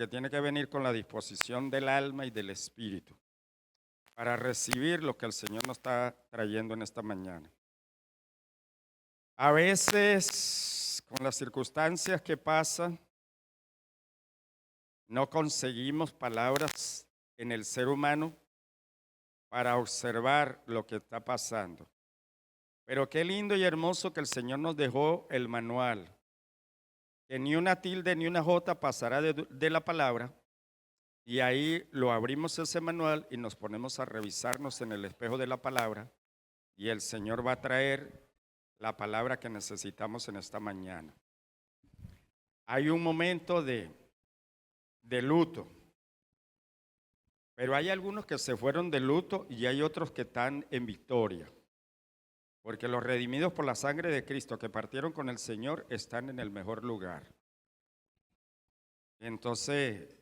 que tiene que venir con la disposición del alma y del espíritu para recibir lo que el Señor nos está trayendo en esta mañana. A veces, con las circunstancias que pasan, no conseguimos palabras en el ser humano para observar lo que está pasando. Pero qué lindo y hermoso que el Señor nos dejó el manual, que ni una tilde ni una jota pasará de la palabra, y ahí lo abrimos ese manual y nos ponemos a revisarnos en el espejo de la palabra, y el Señor va a traer la palabra que necesitamos en esta mañana. Hay un momento de luto, pero hay algunos que se fueron de luto y hay otros que están en victoria, porque los redimidos por la sangre de Cristo que partieron con el Señor están en el mejor lugar. Entonces,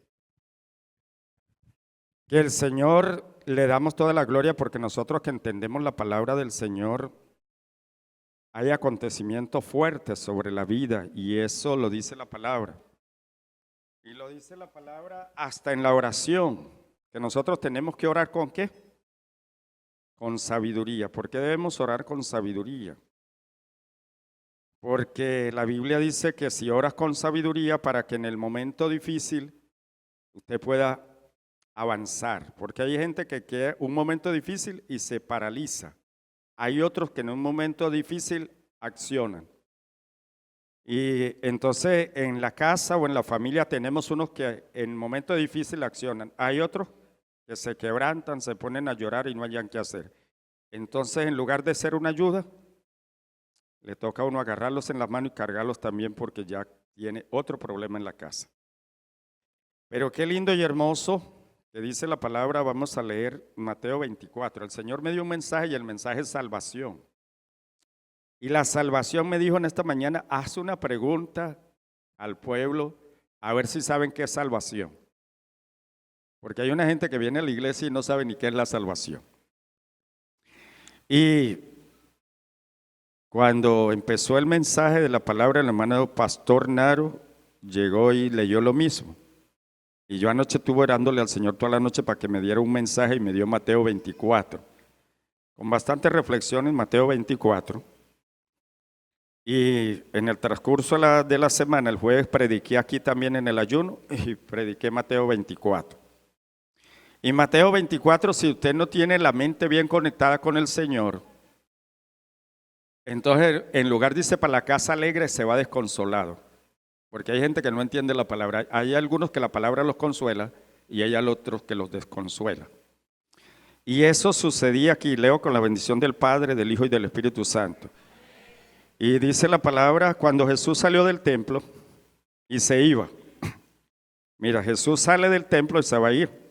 que el Señor le damos toda la gloria, porque nosotros que entendemos la palabra del Señor, hay acontecimientos fuertes sobre la vida, y eso lo dice la palabra. Y lo dice la palabra hasta en la oración, que nosotros tenemos que orar ¿con qué? Con sabiduría. ¿Por qué debemos orar con sabiduría? Porque la Biblia dice que si oras con sabiduría, para que en el momento difícil usted pueda avanzar. Porque hay gente que queda un momento difícil y se paraliza. Hay otros que en un momento difícil accionan. Y entonces en la casa o en la familia tenemos unos que en momento difícil accionan. Hay otros que se quebrantan, se ponen a llorar y no hayan qué hacer. Entonces, en lugar de ser una ayuda, le toca a uno agarrarlos en la mano y cargarlos también, porque ya tiene otro problema en la casa. Pero qué lindo y hermoso que dice la palabra. Vamos a leer Mateo 24. El Señor me dio un mensaje, y el mensaje es salvación. Y la salvación me dijo en esta mañana: haz una pregunta al pueblo a ver si saben qué es salvación. Porque hay una gente que viene a la iglesia y no sabe ni qué es la salvación. Y cuando empezó el mensaje de la palabra, el hermano Pastor Naro llegó y leyó lo mismo. Y yo anoche estuve orándole al Señor toda la noche para que me diera un mensaje, y me dio Mateo 24. Con bastante reflexión en Mateo 24. Y en el transcurso de la semana, el jueves, prediqué aquí también en el ayuno y prediqué Mateo 24. Y Mateo 24, si usted no tiene la mente bien conectada con el Señor, entonces en lugar dice para la casa alegre, se va desconsolado. Porque hay gente que no entiende la palabra. Hay algunos que la palabra los consuela y hay otros que los desconsuela. Y eso sucedía aquí. Leo con la bendición del Padre, del Hijo y del Espíritu Santo. Y dice la palabra, cuando Jesús salió del templo y se iba. Mira, Jesús sale del templo y se va a ir.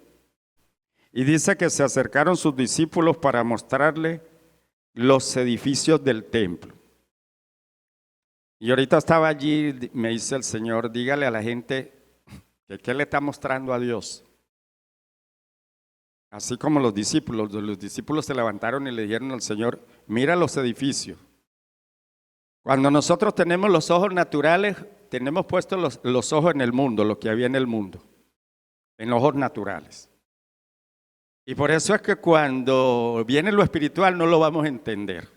Y dice que se acercaron sus discípulos para mostrarle los edificios del templo. Y ahorita estaba allí, me dice el Señor: dígale a la gente que qué le está mostrando a Dios. Así como los discípulos se levantaron y le dijeron al Señor: mira los edificios. Cuando nosotros tenemos los ojos naturales, tenemos puestos los ojos en el mundo, lo que había en el mundo, en los ojos naturales. Y por eso es que cuando viene lo espiritual no lo vamos a entender.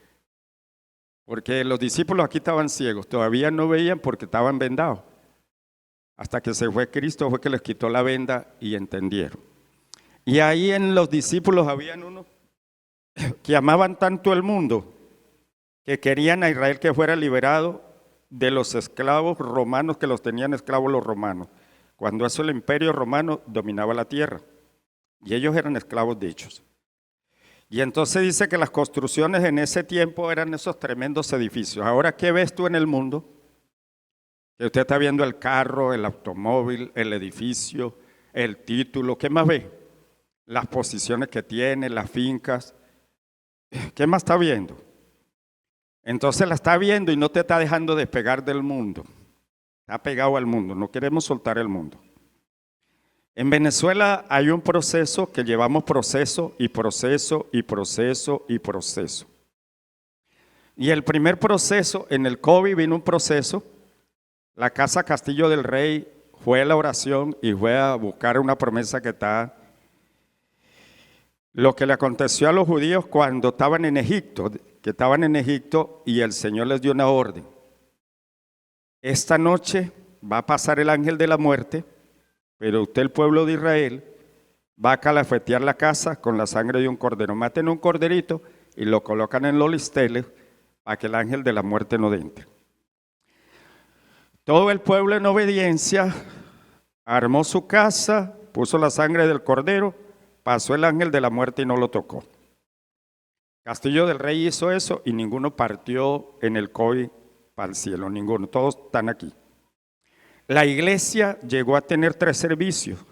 Porque los discípulos aquí estaban ciegos, todavía no veían porque estaban vendados. Hasta que se fue Cristo fue que les quitó la venda y entendieron. Y ahí en los discípulos habían unos que amaban tanto el mundo, que querían a Israel que fuera liberado de los esclavos romanos, que los tenían esclavos los romanos. Cuando eso el imperio romano dominaba la tierra y ellos eran esclavos de ellos. Y entonces dice que las construcciones en ese tiempo eran esos tremendos edificios. Ahora, ¿qué ves tú en el mundo? Que usted está viendo el carro, el automóvil, el edificio, el título. ¿Qué más ve? Las posiciones que tiene, las fincas. ¿Qué más está viendo? Entonces la está viendo y no te está dejando despegar del mundo. Está pegado al mundo, no queremos soltar el mundo. En Venezuela hay un proceso que llevamos proceso y proceso y proceso y proceso. Y el primer proceso, en el COVID vino un proceso. La Casa Castillo del Rey fue a la oración y fue a buscar una promesa que está. Lo que le aconteció a los judíos cuando estaban en Egipto, que estaban en Egipto y el Señor les dio una orden. Esta noche va a pasar el ángel de la muerte, pero usted, el pueblo de Israel, va a calafetear la casa con la sangre de un cordero. Maten un corderito y lo colocan en los listeles para que el ángel de la muerte no entre. Todo el pueblo en obediencia armó su casa, puso la sangre del cordero, pasó el ángel de la muerte y no lo tocó. Castillo del Rey hizo eso y ninguno partió en el COVID para el cielo, ninguno, todos están aquí. La iglesia llegó a tener 3 servicios.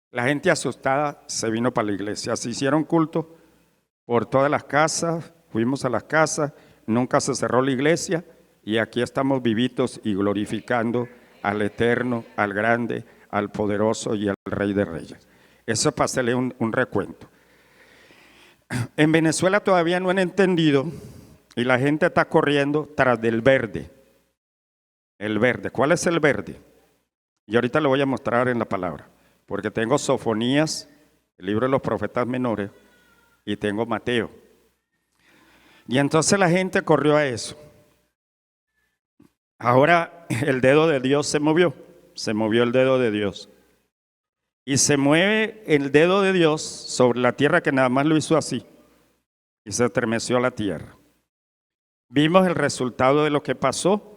La gente asustada se vino para la iglesia, se hicieron culto por todas las casas, fuimos a las casas, nunca se cerró la iglesia y aquí estamos vivitos y glorificando al Eterno, al Grande, al Poderoso y al Rey de Reyes. Eso para hacerle un recuento. En Venezuela todavía no han entendido y la gente está corriendo tras del verde. El verde, ¿cuál es el verde? Y ahorita lo voy a mostrar en la palabra, porque tengo Sofonías, el libro de los profetas menores, y tengo Mateo. Y entonces la gente corrió a eso. Ahora el dedo de Dios se movió el dedo de Dios. Y se mueve el dedo de Dios sobre la tierra que nada más lo hizo así. Y se estremeció la tierra. Vimos el resultado de lo que pasó.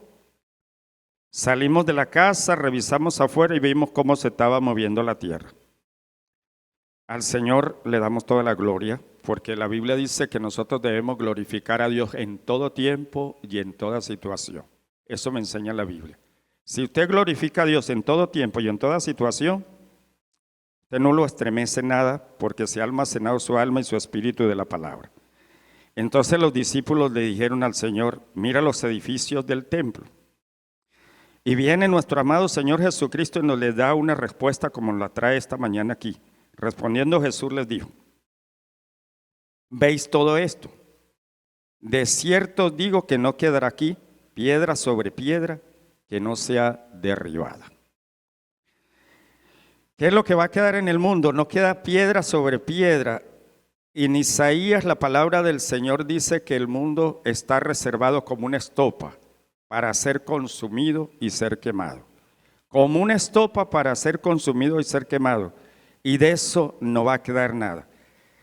Salimos de la casa, revisamos afuera y vimos cómo se estaba moviendo la tierra. Al Señor le damos toda la gloria, porque la Biblia dice que nosotros debemos glorificar a Dios en todo tiempo y en toda situación. Eso me enseña la Biblia. Si usted glorifica a Dios en todo tiempo y en toda situación, usted no lo estremece nada, porque se ha almacenado su alma y su espíritu de la palabra. Entonces los discípulos le dijeron al Señor: mira los edificios del templo. Y viene nuestro amado Señor Jesucristo y nos le da una respuesta como la trae esta mañana aquí. Respondiendo Jesús les dijo: ¿veis todo esto? De cierto os digo que no quedará aquí piedra sobre piedra que no sea derribada. ¿Qué es lo que va a quedar en el mundo? No queda piedra sobre piedra. Y en Isaías la palabra del Señor dice que el mundo está reservado como una estopa para ser consumido y ser quemado. Como una estopa para ser consumido y ser quemado. Y de eso no va a quedar nada.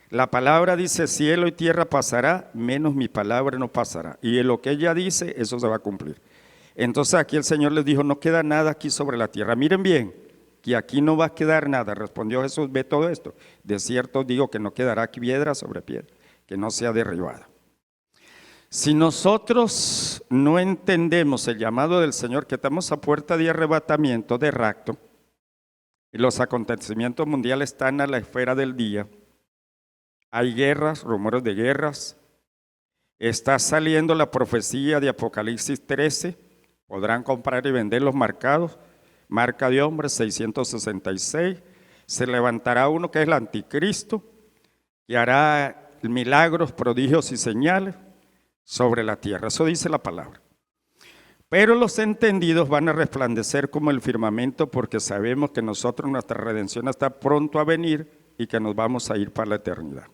La palabra dice: cielo y tierra pasará, menos mi palabra no pasará. Y en lo que ella dice, eso se va a cumplir. Entonces aquí el Señor les dijo: no queda nada aquí sobre la tierra. Miren bien, que aquí no va a quedar nada. Respondió Jesús: ve todo esto. De cierto digo que no quedará aquí piedra sobre piedra, que no sea derribada. Si nosotros no entendemos el llamado del Señor, que estamos a puerta de arrebatamiento, de rapto, y los acontecimientos mundiales están a la esfera del día, hay guerras, rumores de guerras, está saliendo la profecía de Apocalipsis 13, podrán comprar y vender los marcados, marca de hombre 666, se levantará uno que es el anticristo, que hará milagros, prodigios y señales sobre la tierra. Eso dice la palabra. Pero los entendidos van a resplandecer como el firmamento, porque sabemos que nosotros, nuestra redención está pronto a venir y que nos vamos a ir para la eternidad.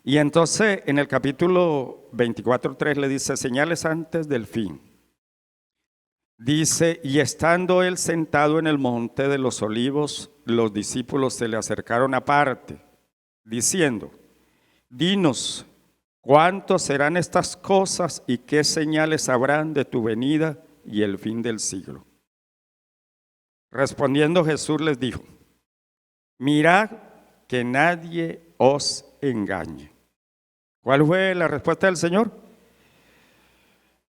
Y entonces en el capítulo 24:3 le dice: señales antes del fin. Dice: y estando él sentado en el monte de los olivos, los discípulos se le acercaron aparte, diciendo: dinos, ¿cuántos serán estas cosas y qué señales habrán de tu venida y el fin del siglo? Respondiendo Jesús les dijo: mirad que nadie os engañe. ¿Cuál fue la respuesta del Señor?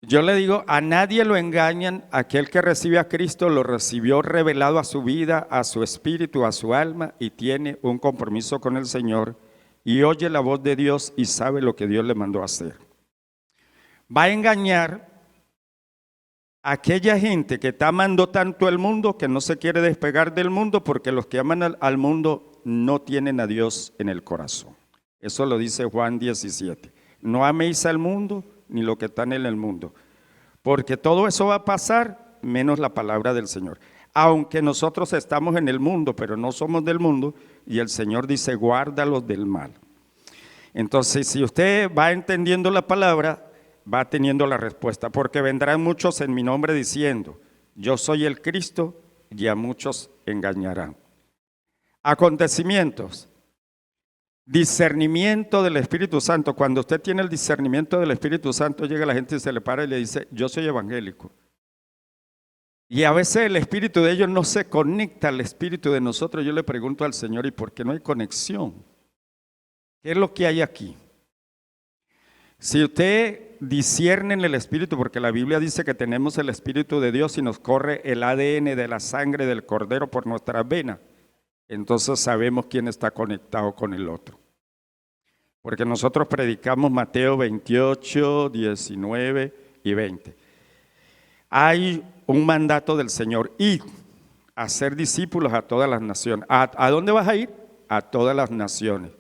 Yo le digo: a nadie lo engañan. Aquel que recibe a Cristo lo recibió revelado a su vida, a su espíritu, a su alma, y tiene un compromiso con el Señor y oye la voz de Dios y sabe lo que Dios le mandó a hacer. Va a engañar a aquella gente que está amando tanto el mundo que no se quiere despegar del mundo, porque los que aman al mundo no tienen a Dios en el corazón. Eso lo dice Juan 17. No améis al mundo ni lo que está en el mundo, porque todo eso va a pasar menos la palabra del Señor. aunque nosotros estamos en el mundo, pero no somos del mundo, y el Señor dice, guárdalos del mal. Entonces, si usted va entendiendo la palabra, va teniendo la respuesta, porque vendrán muchos en mi nombre diciendo, yo soy el Cristo, y a muchos engañarán. Acontecimientos. Discernimiento del Espíritu Santo. Cuando usted tiene el discernimiento del Espíritu Santo, llega la gente y se le para y le dice, yo soy evangélico. Y a veces el espíritu de ellos no se conecta al espíritu de nosotros. Yo le pregunto al Señor, ¿y por qué no hay conexión? ¿Qué es lo que hay aquí? Si usted discierne en el espíritu, porque la Biblia dice que tenemos el Espíritu de Dios y nos corre el ADN de la sangre del Cordero por nuestras venas, entonces sabemos quién está conectado con el otro. Porque nosotros predicamos Mateo 28, 19 y 20. Hay un mandato del Señor, id a ser discípulos a todas las naciones. ¿A dónde vas a ir? A todas las naciones.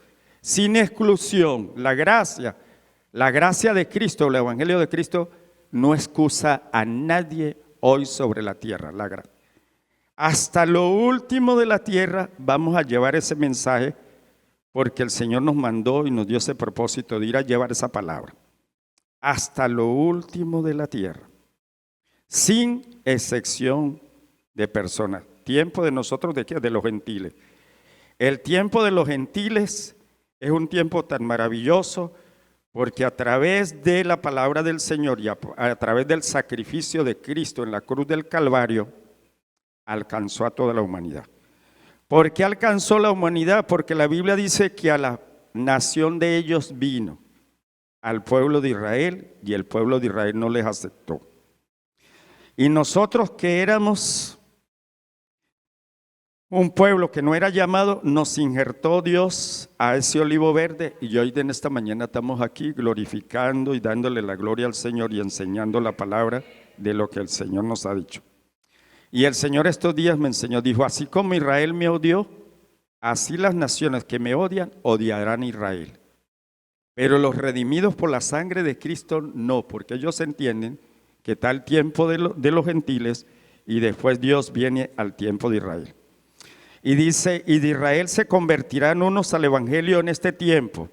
Sin exclusión, la gracia de Cristo, el Evangelio de Cristo, no excusa a nadie hoy sobre la tierra. Hasta lo último de la tierra vamos a llevar ese mensaje, porque el Señor nos mandó y nos dio ese propósito de ir a llevar esa palabra. Hasta lo último de la tierra, sin excepción de personas. Tiempo de nosotros, ¿de qué? De los gentiles. El tiempo de los gentiles es un tiempo tan maravilloso, porque a través de la palabra del Señor y a través del sacrificio de Cristo en la cruz del Calvario, alcanzó a toda la humanidad. ¿Por qué alcanzó la humanidad? Porque la Biblia dice que a la nación de ellos vino, al pueblo de Israel, y el pueblo de Israel no les aceptó. Y nosotros, que éramos un pueblo que no era llamado, nos injertó Dios a ese olivo verde, y hoy en esta mañana estamos aquí glorificando y dándole la gloria al Señor y enseñando la palabra de lo que el Señor nos ha dicho. Y el Señor estos días me enseñó, dijo, así como Israel me odió, así las naciones que me odian, odiarán a Israel. Pero los redimidos por la sangre de Cristo no, porque ellos entienden que está el tiempo de los gentiles y después Dios viene al tiempo de Israel. Y dice, y de Israel se convertirán unos al evangelio en este tiempo,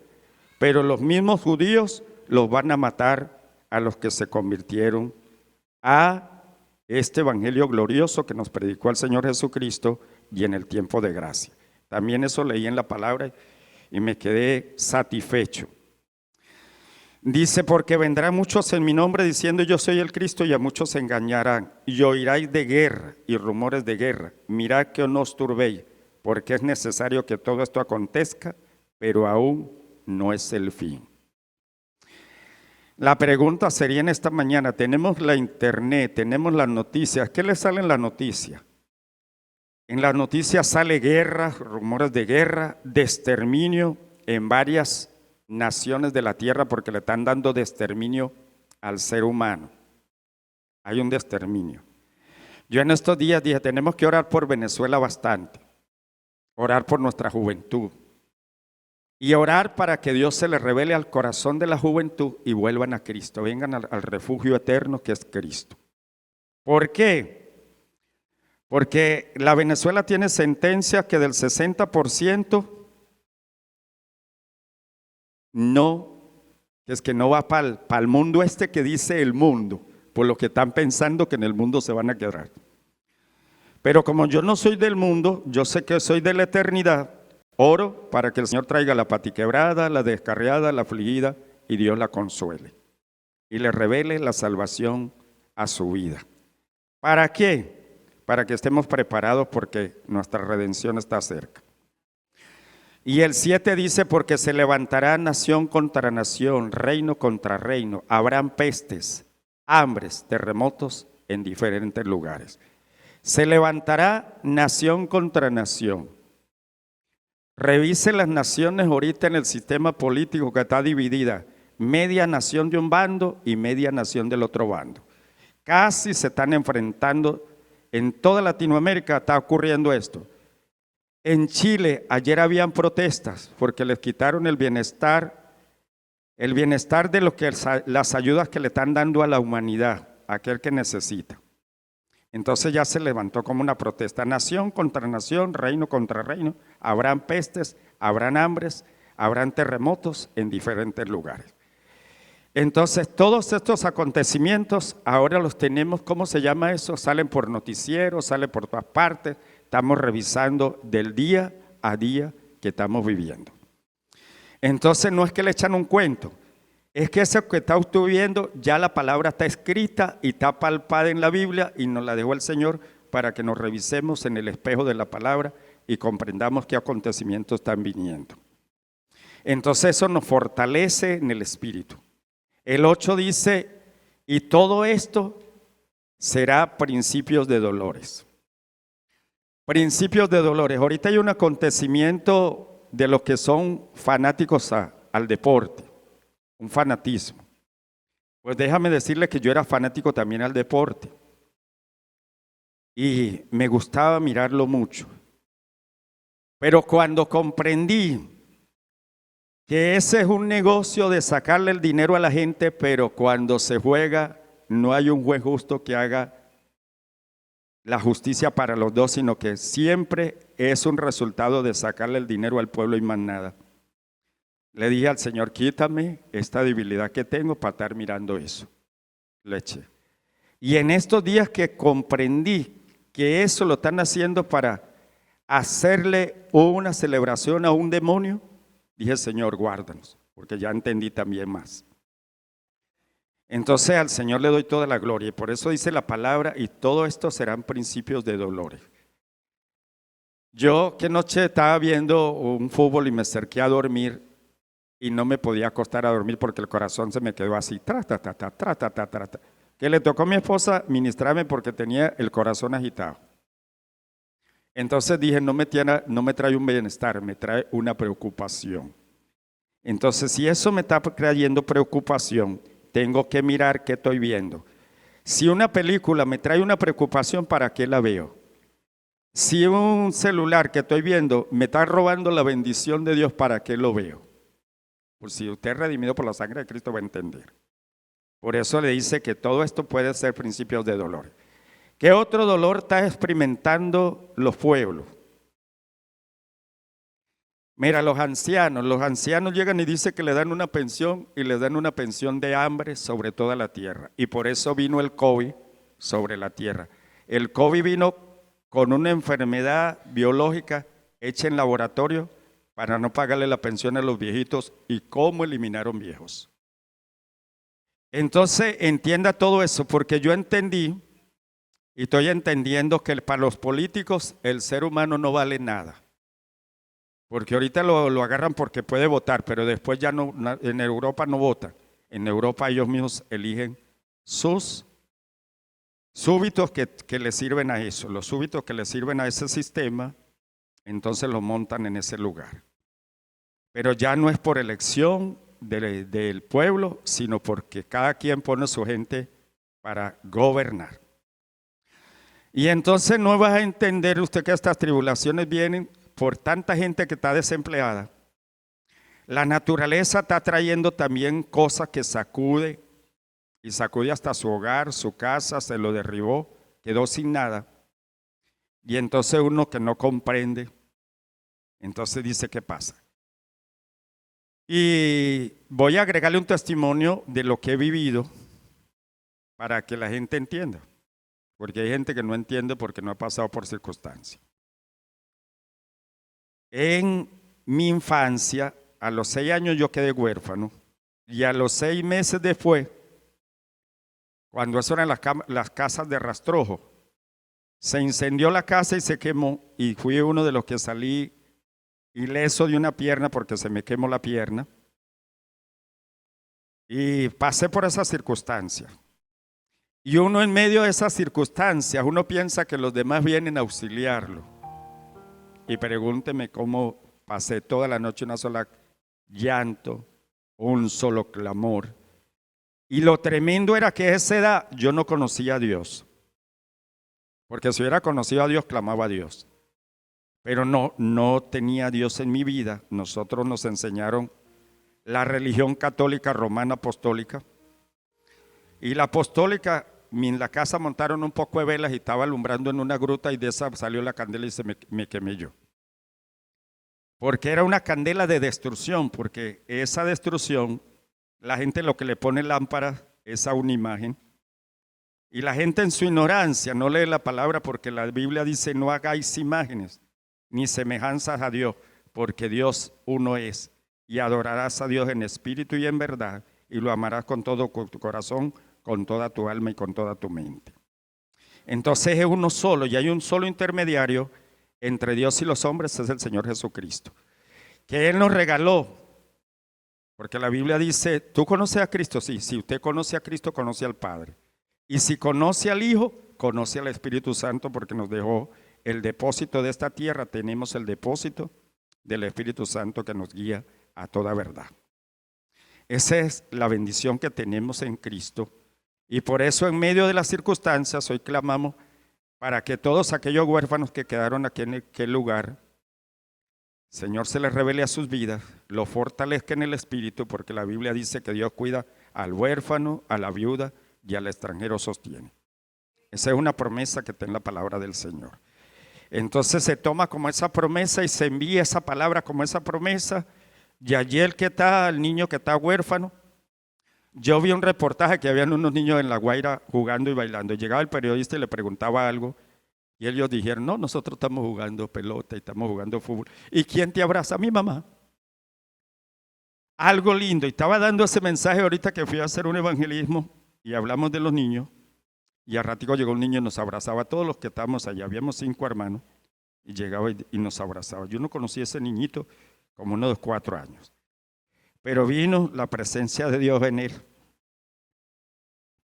pero los mismos judíos los van a matar a los que se convirtieron a este evangelio glorioso que nos predicó el Señor Jesucristo y en el tiempo de gracia. También eso leí en la palabra y me quedé satisfecho. Dice, porque vendrán muchos en mi nombre diciendo yo soy el Cristo, y a muchos se engañarán, y oiráis de guerra y rumores de guerra. Mirad que no os turbéis, porque es necesario que todo esto acontezca, pero aún no es el fin. La pregunta sería en esta mañana, tenemos la internet, tenemos las noticias, ¿qué le sale en la noticia? En las noticias sale guerra, rumores de guerra, de exterminio en varias naciones de la tierra, porque le están dando de exterminio al ser humano. Hay un de exterminio. Yo en estos días dije, tenemos que orar por Venezuela bastante, orar por nuestra juventud y orar para que Dios se le revele al corazón de la juventud y vuelvan a Cristo, vengan al refugio eterno que es Cristo. ¿Por qué? Porque la Venezuela tiene sentencia que del 60% no, es que no va para el mundo que dice el mundo, por lo que están pensando que en el mundo se van a quedar. Pero como yo no soy del mundo, yo sé que soy de la eternidad, oro para que el Señor traiga la patiquebrada, la descarriada, la afligida, y Dios la consuele y le revele la salvación a su vida. ¿Para qué? Para que estemos preparados, porque nuestra redención está cerca. Y el 7 dice, porque se levantará nación contra nación, reino contra reino, habrán pestes, hambres, terremotos en diferentes lugares. Se levantará nación contra nación. Revise las naciones ahorita en el sistema político que está dividida, media nación de un bando y media nación del otro bando. Casi se están enfrentando, en toda Latinoamérica está ocurriendo esto. En Chile ayer habían protestas porque les quitaron el bienestar de lo que las ayudas que le están dando a la humanidad, a aquel que necesita. Entonces ya se levantó como una protesta, nación contra nación, reino contra reino. Habrán pestes, habrán hambres, habrán terremotos en diferentes lugares. Entonces todos estos acontecimientos ahora los tenemos, ¿cómo se llama eso? Salen por noticieros, salen por todas partes. Estamos revisando del día a día que estamos viviendo. Entonces no es que le echan un cuento, es que eso que está usted viendo, ya la palabra está escrita y está palpada en la Biblia y nos la dejó el Señor para que nos revisemos en el espejo de la palabra y comprendamos qué acontecimientos están viniendo. Entonces eso nos fortalece en el espíritu. El 8 dice, y todo esto será principios de dolores. Principios de dolores. Ahorita hay un acontecimiento de los que son fanáticos al deporte, un fanatismo. Pues déjame decirle que yo era fanático también al deporte y me gustaba mirarlo mucho. Pero cuando comprendí que ese es un negocio de sacarle el dinero a la gente, pero cuando se juega no hay un juez justo que haga la justicia para los dos, sino que siempre es un resultado de sacarle el dinero al pueblo y más nada. Le dije al Señor, quítame esta debilidad que tengo para estar mirando eso. Le eché. Y en estos días que comprendí que eso lo están haciendo para hacerle una celebración a un demonio, dije, Señor, guárdanos, porque ya entendí también más. Entonces al Señor le doy toda la gloria y por eso dice la palabra, y todo esto serán principios de dolores. Yo que noche estaba viendo un fútbol y me acerqué a dormir y no me podía acostar a dormir porque el corazón se me quedó así, que le tocó a mi esposa ministrarme porque tenía el corazón agitado. Entonces dije, no me trae un bienestar, me trae una preocupación. Entonces si eso me está trayendo preocupación, tengo que mirar qué estoy viendo. Si una película me trae una preocupación, ¿para qué la veo? Si un celular que estoy viendo me está robando la bendición de Dios, ¿para qué lo veo? Pues si usted es redimido por la sangre de Cristo va a entender. Por eso le dice que todo esto puede ser principios de dolor. ¿Qué otro dolor está experimentando los pueblos? Mira, los ancianos llegan y dicen que le dan una pensión y le dan una pensión de hambre sobre toda la tierra. Y por eso vino el COVID sobre la tierra. El COVID vino con una enfermedad biológica hecha en laboratorio para no pagarle la pensión a los viejitos y cómo eliminaron viejos. Entonces entienda todo eso, porque yo entendí y estoy entendiendo que para los políticos el ser humano no vale nada. Porque ahorita lo agarran porque puede votar, pero después ya no, en Europa no vota. En Europa ellos mismos eligen sus súbditos que le sirven a eso. Los súbditos que le sirven a ese sistema, entonces lo montan en ese lugar. Pero ya no es por elección del pueblo, sino porque cada quien pone su gente para gobernar. Y entonces no vas a entender usted que estas tribulaciones vienen por tanta gente que está desempleada. La naturaleza está trayendo también cosas que sacude, y sacude hasta su hogar, su casa, se lo derribó, quedó sin nada. Y entonces uno que no comprende, entonces dice, ¿qué pasa? Y voy a agregarle un testimonio de lo que he vivido para que la gente entienda, porque hay gente que no entiende porque no ha pasado por circunstancias. En mi infancia, a los 6 años yo quedé huérfano y a los 6 meses después, cuando eso eran las casas de rastrojo, se incendió la casa y se quemó y fui uno de los que salí ileso de una pierna porque se me quemó la pierna y pasé por esas circunstancias. Y uno en medio de esas circunstancias, uno piensa que los demás vienen a auxiliarlo. Y pregúnteme cómo pasé toda la noche una sola llanto, un solo clamor. Y lo tremendo era que a esa edad yo no conocía a Dios. Porque si hubiera conocido a Dios, clamaba a Dios. Pero no tenía a Dios en mi vida. Nosotros nos enseñaron la religión católica romana apostólica. Y la apostólica en la casa montaron un poco de velas y estaba alumbrando en una gruta y de esa salió la candela y me quemé yo. Porque era una candela de destrucción, porque esa destrucción, la gente lo que le pone lámparas es a una imagen. Y la gente en su ignorancia no lee la palabra porque la Biblia dice no hagáis imágenes ni semejanzas a Dios, porque Dios uno es. Y adorarás a Dios en espíritu y en verdad y lo amarás con todo tu corazón, con toda tu alma y con toda tu mente. Entonces es uno solo y hay un solo intermediario entre Dios y los hombres, es el Señor Jesucristo, que Él nos regaló, porque la Biblia dice, ¿tú conoces a Cristo? Sí, si usted conoce a Cristo, conoce al Padre. Y si conoce al Hijo, conoce al Espíritu Santo, porque nos dejó el depósito de esta tierra, tenemos el depósito del Espíritu Santo que nos guía a toda verdad. Esa es la bendición que tenemos en Cristo. Y por eso en medio de las circunstancias hoy clamamos para que todos aquellos huérfanos que quedaron aquí en aquel lugar, Señor se les revele a sus vidas, lo fortalezca en el espíritu, porque la Biblia dice que Dios cuida al huérfano, a la viuda y al extranjero sostiene. Esa es una promesa que está en la palabra del Señor. Entonces se toma como esa promesa y se envía esa palabra como esa promesa. Y ayer el niño que está huérfano, yo vi un reportaje que habían unos niños en La Guaira jugando y bailando. Llegaba el periodista y le preguntaba algo y ellos dijeron, no, nosotros estamos jugando pelota y estamos jugando fútbol. ¿Y quién te abraza? Mi mamá. Algo lindo. Y estaba dando ese mensaje ahorita que fui a hacer un evangelismo y hablamos de los niños. Y al ratico llegó un niño y nos abrazaba a todos los que estábamos allá. Habíamos 5 hermanos y llegaba y nos abrazaba. Yo no conocí a ese niñito como unos 4 años. Pero vino la presencia de Dios en él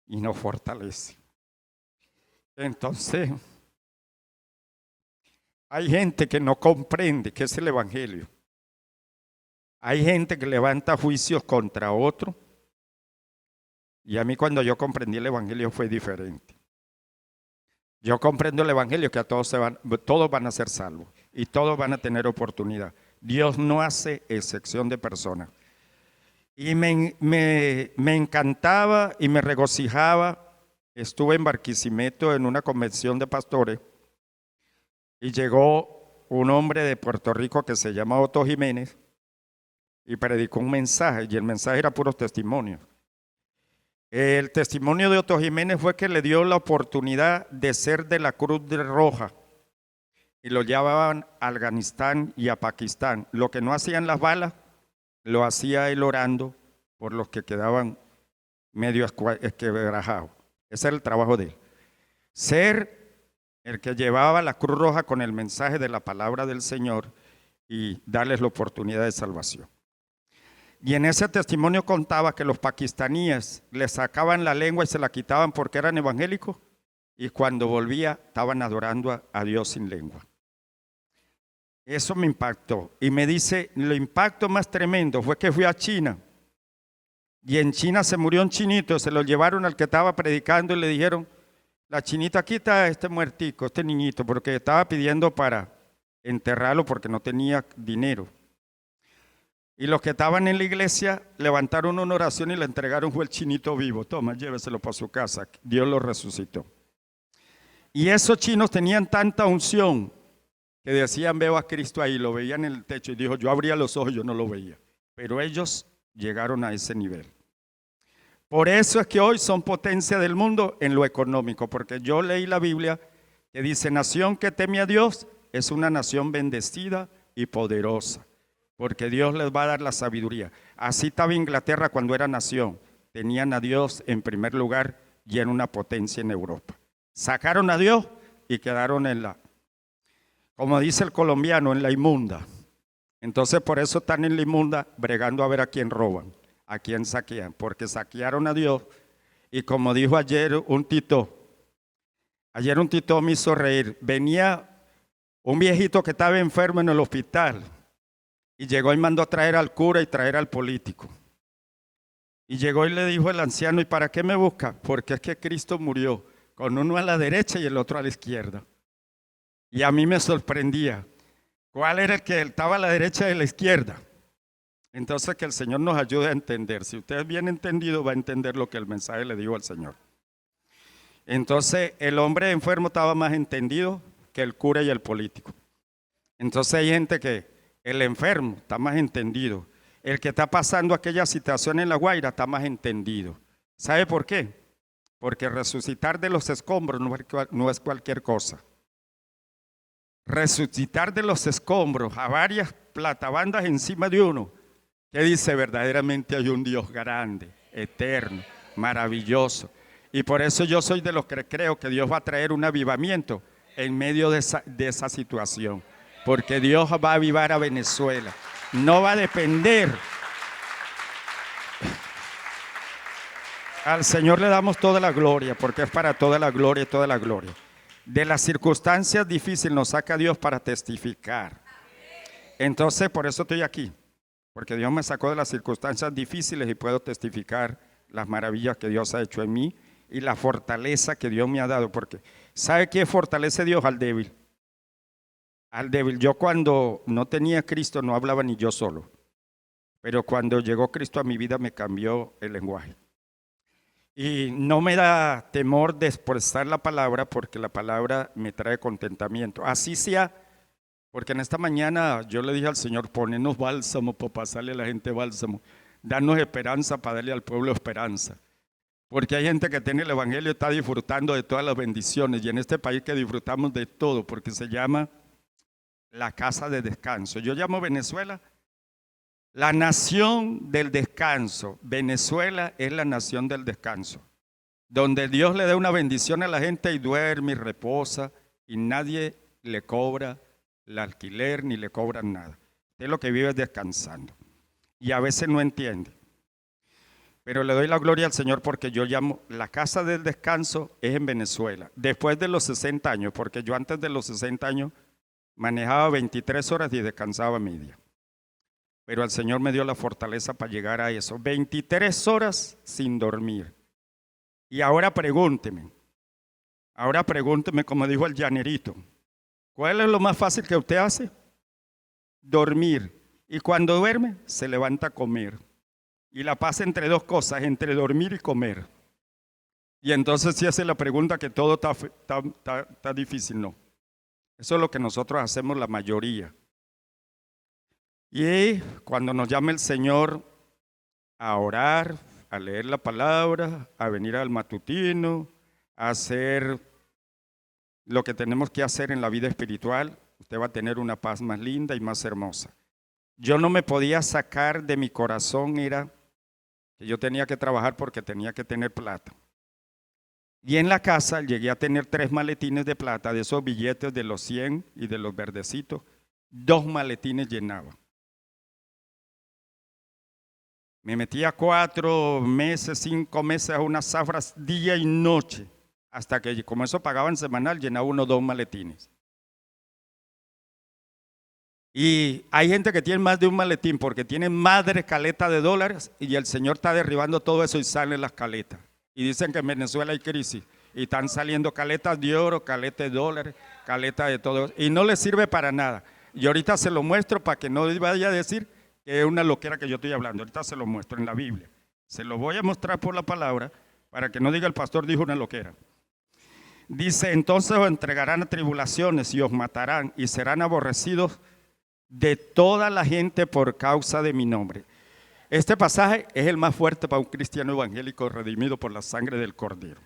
y nos fortalece. Entonces, hay gente que no comprende qué es el evangelio. Hay gente que levanta juicios contra otro. Y a mí cuando yo comprendí el evangelio fue diferente. Yo comprendo el evangelio que a todos van a ser salvos y todos van a tener oportunidad. Dios no hace excepción de personas. Y me encantaba y me regocijaba. Estuve en Barquisimeto en una convención de pastores y llegó un hombre de Puerto Rico que se llama Otto Jiménez y predicó un mensaje, y el mensaje era puros testimonios. El testimonio de Otto Jiménez fue que le dio la oportunidad de ser de la Cruz Roja y lo llevaban a Afganistán y a Pakistán. Lo que no hacían las balas, lo hacía él orando por los que quedaban medio esquebrajados. Ese era el trabajo de él. Ser el que llevaba la Cruz Roja con el mensaje de la palabra del Señor y darles la oportunidad de salvación. Y en ese testimonio contaba que los pakistaníes les sacaban la lengua y se la quitaban porque eran evangélicos y cuando volvía estaban adorando a Dios sin lengua. Eso me impactó y me dice, el impacto más tremendo fue que fui a China y en China se murió un chinito, se lo llevaron al que estaba predicando y le dijeron, la chinita quita a este muertico, este niñito, porque estaba pidiendo para enterrarlo porque no tenía dinero. Y los que estaban en la iglesia levantaron una oración y le entregaron fue el chinito vivo. Toma, lléveselo para su casa. Dios lo resucitó. Y esos chinos tenían tanta unción que decían, veo a Cristo ahí. Lo veían en el techo y dijo, yo abría los ojos y yo no lo veía. Pero ellos llegaron a ese nivel. Por eso es que hoy son potencia del mundo en lo económico. Porque yo leí la Biblia que dice, nación que teme a Dios es una nación bendecida y poderosa. Porque Dios les va a dar la sabiduría. Así estaba Inglaterra cuando era nación. Tenían a Dios en primer lugar y en una potencia en Europa. Sacaron a Dios y quedaron en la, como dice el colombiano, en la inmunda. Entonces por eso están en la inmunda bregando a ver a quién roban, a quién saquean. Porque saquearon a Dios y como dijo ayer un tito me hizo reír. Venía un viejito que estaba enfermo en el hospital. Y llegó y mandó a traer al cura y traer al político. Y llegó y le dijo el anciano, ¿y para qué me busca? Porque es que Cristo murió con uno a la derecha y el otro a la izquierda. Y a mí me sorprendía. ¿Cuál era el que estaba a la derecha y a la izquierda? Entonces que el Señor nos ayude a entender. Si usted es bien entendido, va a entender lo que el mensaje le dijo al Señor. Entonces el hombre enfermo estaba más entendido que el cura y el político. Entonces hay gente que el enfermo está más entendido. El que está pasando aquella situación en La Guaira está más entendido. ¿Sabe por qué? Porque resucitar de los escombros no es cualquier cosa. Resucitar de los escombros a varias platabandas encima de uno, que dice verdaderamente hay un Dios grande, eterno, maravilloso. Y por eso yo soy de los que creo que Dios va a traer un avivamiento en medio de esa situación. Porque Dios va a avivar a Venezuela. No va a depender. Al Señor le damos toda la gloria, porque es para toda la gloria y toda la gloria. De las circunstancias difíciles nos saca Dios para testificar. Entonces, por eso estoy aquí. Porque Dios me sacó de las circunstancias difíciles y puedo testificar las maravillas que Dios ha hecho en mí y la fortaleza que Dios me ha dado. Porque ¿sabe qué fortalece Dios? Al débil. Al débil. Yo cuando no tenía a Cristo no hablaba ni yo solo. Pero cuando llegó Cristo a mi vida me cambió el lenguaje. Y no me da temor de expresar la palabra porque la palabra me trae contentamiento. Así sea, porque en esta mañana yo le dije al Señor, ponenos bálsamo para pasarle a la gente bálsamo. Danos esperanza para darle al pueblo esperanza. Porque hay gente que tiene el evangelio y está disfrutando de todas las bendiciones. Y en este país que disfrutamos de todo porque se llama la casa de descanso. Yo llamo Venezuela la nación del descanso. Venezuela es la nación del descanso, donde Dios le da una bendición a la gente y duerme y reposa y nadie le cobra el alquiler ni le cobran nada. Usted lo que vive es descansando y a veces no entiende. Pero le doy la gloria al Señor porque yo llamo la casa del descanso es en Venezuela. Después de los 60 años, porque yo antes de los 60 años manejaba 23 horas y descansaba media. Pero el Señor me dio la fortaleza para llegar a eso. 23 horas sin dormir. Y ahora pregúnteme como dijo el llanerito, ¿cuál es lo más fácil que usted hace? Dormir. Y cuando duerme, se levanta a comer. Y la pasa entre dos cosas, entre dormir y comer. Y entonces si hace la pregunta que todo está difícil, no. Eso es lo que nosotros hacemos la mayoría. Y cuando nos llama el Señor a orar, a leer la palabra, a venir al matutino, a hacer lo que tenemos que hacer en la vida espiritual, usted va a tener una paz más linda y más hermosa. Yo no me podía sacar de mi corazón, era que yo tenía que trabajar porque tenía que tener plata. Y en la casa llegué a tener 3 maletines de plata, de esos billetes de los 100 y de los verdecitos, 2 maletines llenaba. Me metía 4 meses, 5 meses a unas zafras día y noche, hasta que como eso pagaban semanal, llenaba 1 o 2 maletines. Y hay gente que tiene más de un maletín porque tiene madre caleta de dólares y el Señor está derribando todo eso y salen las caletas. Y dicen que en Venezuela hay crisis y están saliendo caletas de oro, caletas de dólares, caletas de todo y no les sirve para nada. Y ahorita se lo muestro para que no vaya a decir que es una loquera que yo estoy hablando. Ahorita se lo muestro en la Biblia. Se lo voy a mostrar por la palabra para que no diga el pastor dijo una loquera. Dice, entonces os entregarán a tribulaciones y os matarán y serán aborrecidos de toda la gente por causa de mi nombre. Este pasaje es el más fuerte para un cristiano evangélico redimido por la sangre del Cordero.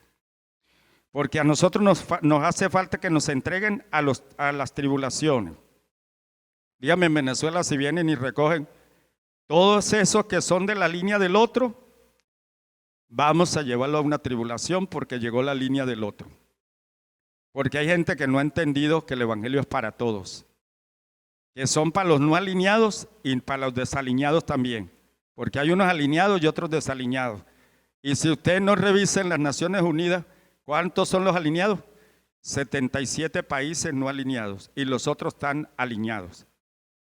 Porque a nosotros nos hace falta que nos entreguen a las tribulaciones. Dígame, en Venezuela si vienen y recogen todos esos que son de la línea del otro, vamos a llevarlo a una tribulación porque llegó la línea del otro. Porque hay gente que no ha entendido que el evangelio es para todos. Que son para los no alineados y para los desalineados también. Porque hay unos alineados y otros desalineados. Y si usted no revisa en las Naciones Unidas, ¿cuántos son los alineados? 77 países no alineados y los otros están alineados.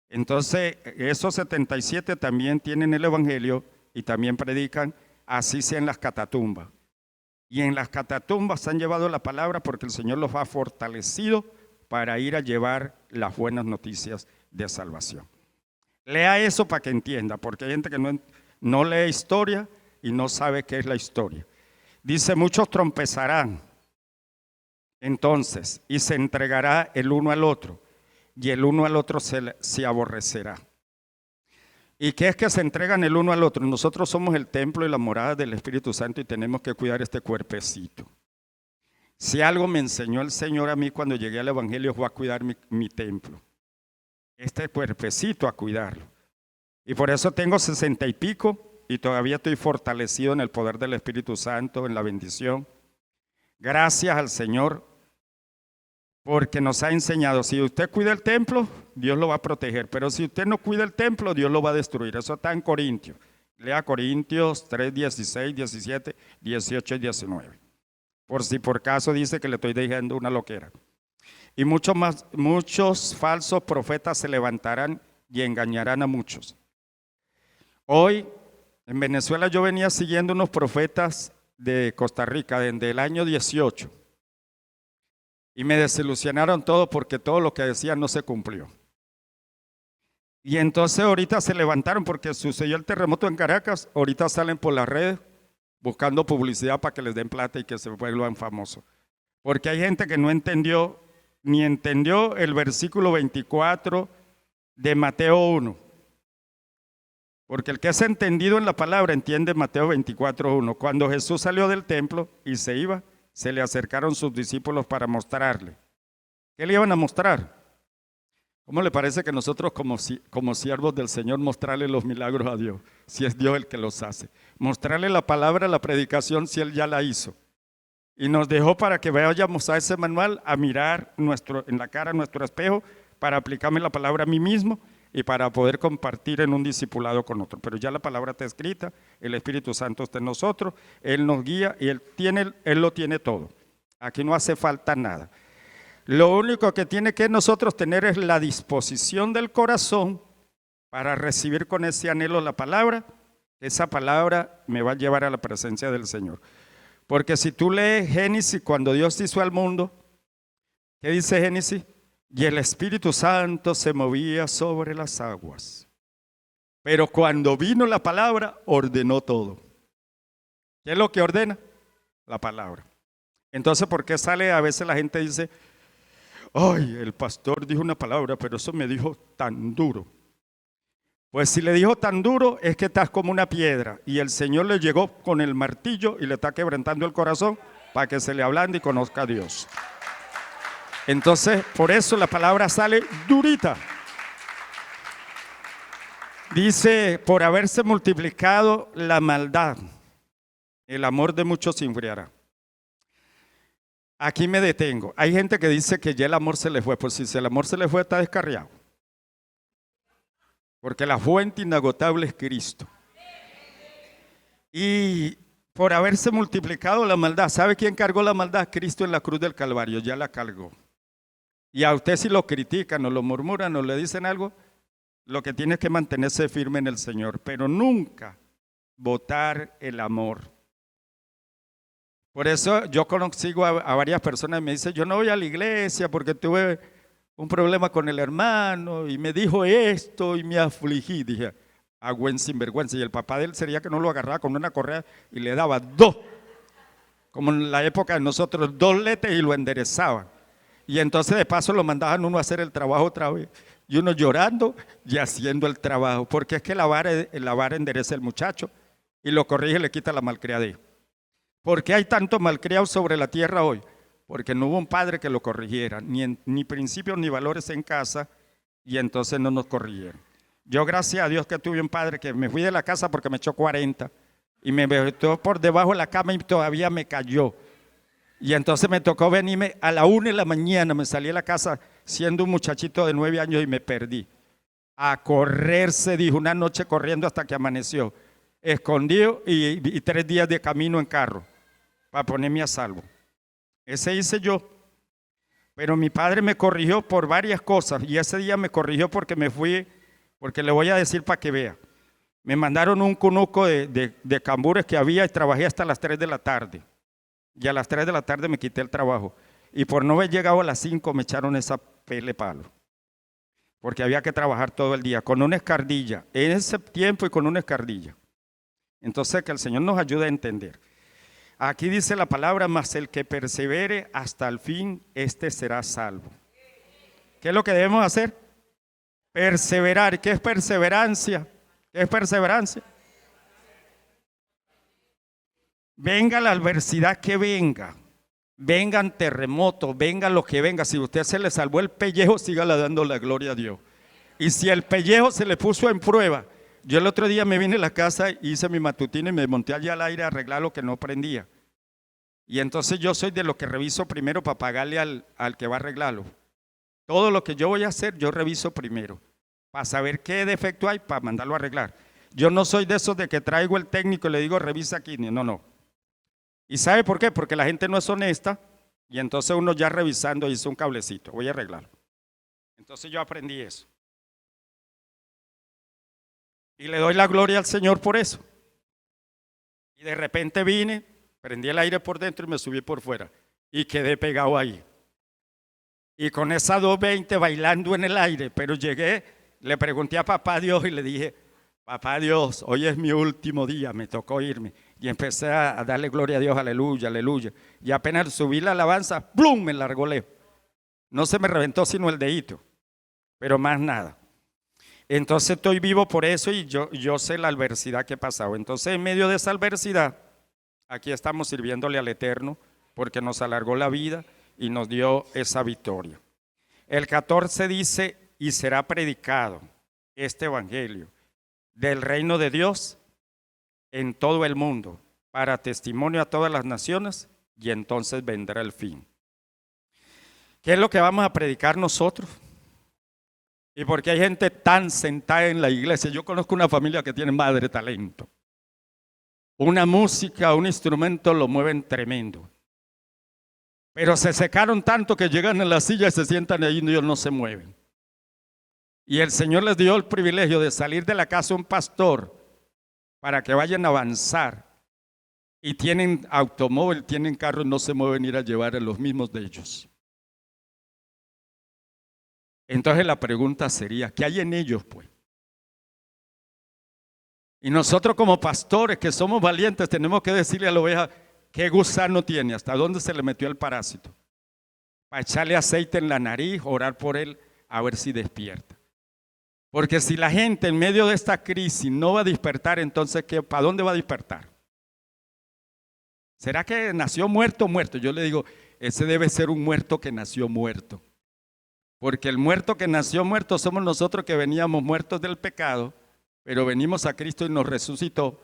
Entonces, esos 77 también tienen el evangelio y también predican, así sea en las catatumbas. Y en las catatumbas han llevado la palabra porque el Señor los ha fortalecido para ir a llevar las buenas noticias de salvación. Lea eso para que entienda, porque hay gente que no lee historia y no sabe qué es la historia. Dice, muchos trompezarán Entonces, y se entregará el uno al otro, y el uno al otro se aborrecerá. ¿Y qué es que se entregan el uno al otro? Nosotros somos el templo y la morada del Espíritu Santo y tenemos que cuidar este cuerpecito. Si algo me enseñó el Señor a mí cuando llegué al Evangelio fue a cuidar mi templo. Este cuerpecito a cuidarlo. Y por eso tengo 60 y pico y todavía estoy fortalecido en el poder del Espíritu Santo, en la bendición. Gracias al Señor porque nos ha enseñado, si usted cuida el templo, Dios lo va a proteger, pero si usted no cuida el templo, Dios lo va a destruir. Eso está en Corintios. Lea Corintios 3, 16, 17, 18 y 19. Por si por caso dice que le estoy diciendo una loquera. Y muchos falsos profetas se levantarán y engañarán a muchos. Hoy en Venezuela yo venía siguiendo unos profetas de Costa Rica desde el año 18 y me desilusionaron todo porque todo lo que decían no se cumplió. Y entonces ahorita se levantaron porque sucedió el terremoto en Caracas, ahorita salen por las redes buscando publicidad para que les den plata y que se vuelvan famosos. Porque hay gente que no entendió, ni entendió el versículo 24 de Mateo 1. Porque el que es entendido en la palabra entiende Mateo 24:1. Cuando Jesús salió del templo y se iba, se le acercaron sus discípulos para mostrarle. ¿Qué le iban a mostrar? ¿Cómo le parece que nosotros como siervos del Señor mostrarle los milagros a Dios? Si es Dios el que los hace. Mostrarle la palabra, la predicación, si Él ya la hizo. Y nos dejó para que vayamos a ese manual a mirar en la cara nuestro espejo para aplicarme la palabra a mí mismo y para poder compartir en un discipulado con otro. Pero ya la palabra está escrita, el Espíritu Santo está en nosotros, Él nos guía y Él lo tiene todo. Aquí no hace falta nada. Lo único que tiene que nosotros tener es la disposición del corazón para recibir con ese anhelo la palabra. Esa palabra me va a llevar a la presencia del Señor. Porque si tú lees Génesis, cuando Dios hizo al mundo, ¿qué dice Génesis? Y el Espíritu Santo se movía sobre las aguas. Pero cuando vino la palabra, ordenó todo. ¿Qué es lo que ordena? La palabra. Entonces, ¿por qué sale? A veces la gente dice, ay, el pastor dijo una palabra, pero eso me dijo tan duro. Pues si le dijo tan duro, es que estás como una piedra. Y el Señor le llegó con el martillo y le está quebrantando el corazón para que se le ablande y conozca a Dios. Entonces, por eso la palabra sale durita. Dice, por haberse multiplicado la maldad, el amor de muchos se enfriará. Aquí me detengo. Hay gente que dice que ya el amor se le fue. Pues si el amor se le fue, está descarriado. Porque la fuente inagotable es Cristo. Y por haberse multiplicado la maldad, ¿sabe quién cargó la maldad? Cristo en la cruz del Calvario, ya la cargó. Y a usted si lo critican o lo murmuran o le dicen algo, lo que tiene es que mantenerse firme en el Señor, pero nunca botar el amor. Por eso yo consigo a varias personas y me dicen, yo no voy a la iglesia porque tuve un problema con el hermano y me dijo esto y me afligí. Dije, a buen sinvergüenza. Y el papá de él sería que no lo agarraba con una correa y le daba dos, como en la época de nosotros, 2 letes y lo enderezaban. Y entonces de paso lo mandaban uno a hacer el trabajo otra vez. Y uno llorando y haciendo el trabajo. Porque es que la vara endereza el muchacho y lo corrige y le quita la malcriadez. ¿Por qué hay tanto malcriado sobre la tierra hoy? Porque no hubo un padre que lo corrigiera, ni principios ni valores en casa, y entonces no nos corrigieron. Yo, gracias a Dios, que tuve un padre que me fui de la casa porque me echó 40 y me metió por debajo de la cama y todavía me cayó. Y entonces me tocó venirme a la 1 de la mañana, me salí de la casa siendo un muchachito de 9 años y me perdí. A correr, se dijo, una noche corriendo hasta que amaneció, escondido y 3 días de camino en carro para ponerme a salvo. Ese hice yo. Pero mi padre me corrigió por varias cosas y ese día me corrigió porque me fui, porque le voy a decir para que vea. Me mandaron un cunuco de cambures que había y trabajé hasta las 3 de la tarde. Y a las 3 de la tarde me quité el trabajo. Y por no haber llegado a las 5 me echaron esa pele palo. Porque había que trabajar todo el día con una escardilla. En ese tiempo y con una escardilla. Entonces que el Señor nos ayude a entender. Aquí dice la palabra, mas el que persevere hasta el fin, este será salvo. ¿Qué es lo que debemos hacer? Perseverar. ¿Qué es perseverancia? ¿Qué es perseverancia? Venga la adversidad que venga, vengan terremotos, venga lo que venga. Si usted se le salvó el pellejo, sígale dando la gloria a Dios. Y si el pellejo se le puso en prueba, yo el otro día me vine a la casa, hice mi matutina y me monté allá al aire a arreglar lo que no prendía. Y entonces yo soy de lo que reviso primero para pagarle al que va a arreglarlo. Todo lo que yo voy a hacer, yo reviso primero, para saber qué defecto hay, para mandarlo a arreglar. Yo no soy de esos de que traigo el técnico y le digo, revisa aquí. No, no. ¿Y sabe por qué? Porque la gente no es honesta y entonces uno ya revisando hizo un cablecito, voy a arreglarlo. Entonces yo aprendí eso. Y le doy la gloria al Señor por eso. Y de repente vine, prendí el aire por dentro y me subí por fuera. Y quedé pegado ahí. Y con esa 220 bailando en el aire, pero llegué, le pregunté a papá Dios y le dije, papá Dios, hoy es mi último día, me tocó irme. Y empecé a darle gloria a Dios, aleluya, aleluya. Y apenas subí la alabanza, ¡plum!, me largó lejos. No se me reventó sino el dedito, pero más nada. Entonces estoy vivo por eso y yo sé la adversidad que he pasado. Entonces en medio de esa adversidad, aquí estamos sirviéndole al Eterno porque nos alargó la vida y nos dio esa victoria. El 14 dice, y será predicado este evangelio del reino de Dios en todo el mundo, para testimonio a todas las naciones, y entonces vendrá el fin. ¿Qué es lo que vamos a predicar nosotros? ¿Y por qué hay gente tan sentada en la iglesia? Yo conozco una familia que tiene madre talento. Una música, un instrumento lo mueven tremendo. Pero se secaron tanto que llegan en la silla y se sientan ahí y ellos no se mueven. Y el Señor les dio el privilegio de salir de la casa de un pastor para que vayan a avanzar. Y tienen automóvil, tienen carro y no se mueven ir a llevar a los mismos de ellos. Entonces la pregunta sería, ¿qué hay en ellos pues? Y nosotros como pastores que somos valientes tenemos que decirle a la oveja qué gusano tiene, hasta dónde se le metió el parásito. Para echarle aceite en la nariz, orar por él, a ver si despierta. Porque si la gente en medio de esta crisis no va a despertar, entonces ¿para dónde va a despertar? ¿Será que nació muerto? Yo le digo, ese debe ser un muerto que nació muerto. Porque el muerto que nació muerto somos nosotros que veníamos muertos del pecado, pero venimos a Cristo y nos resucitó.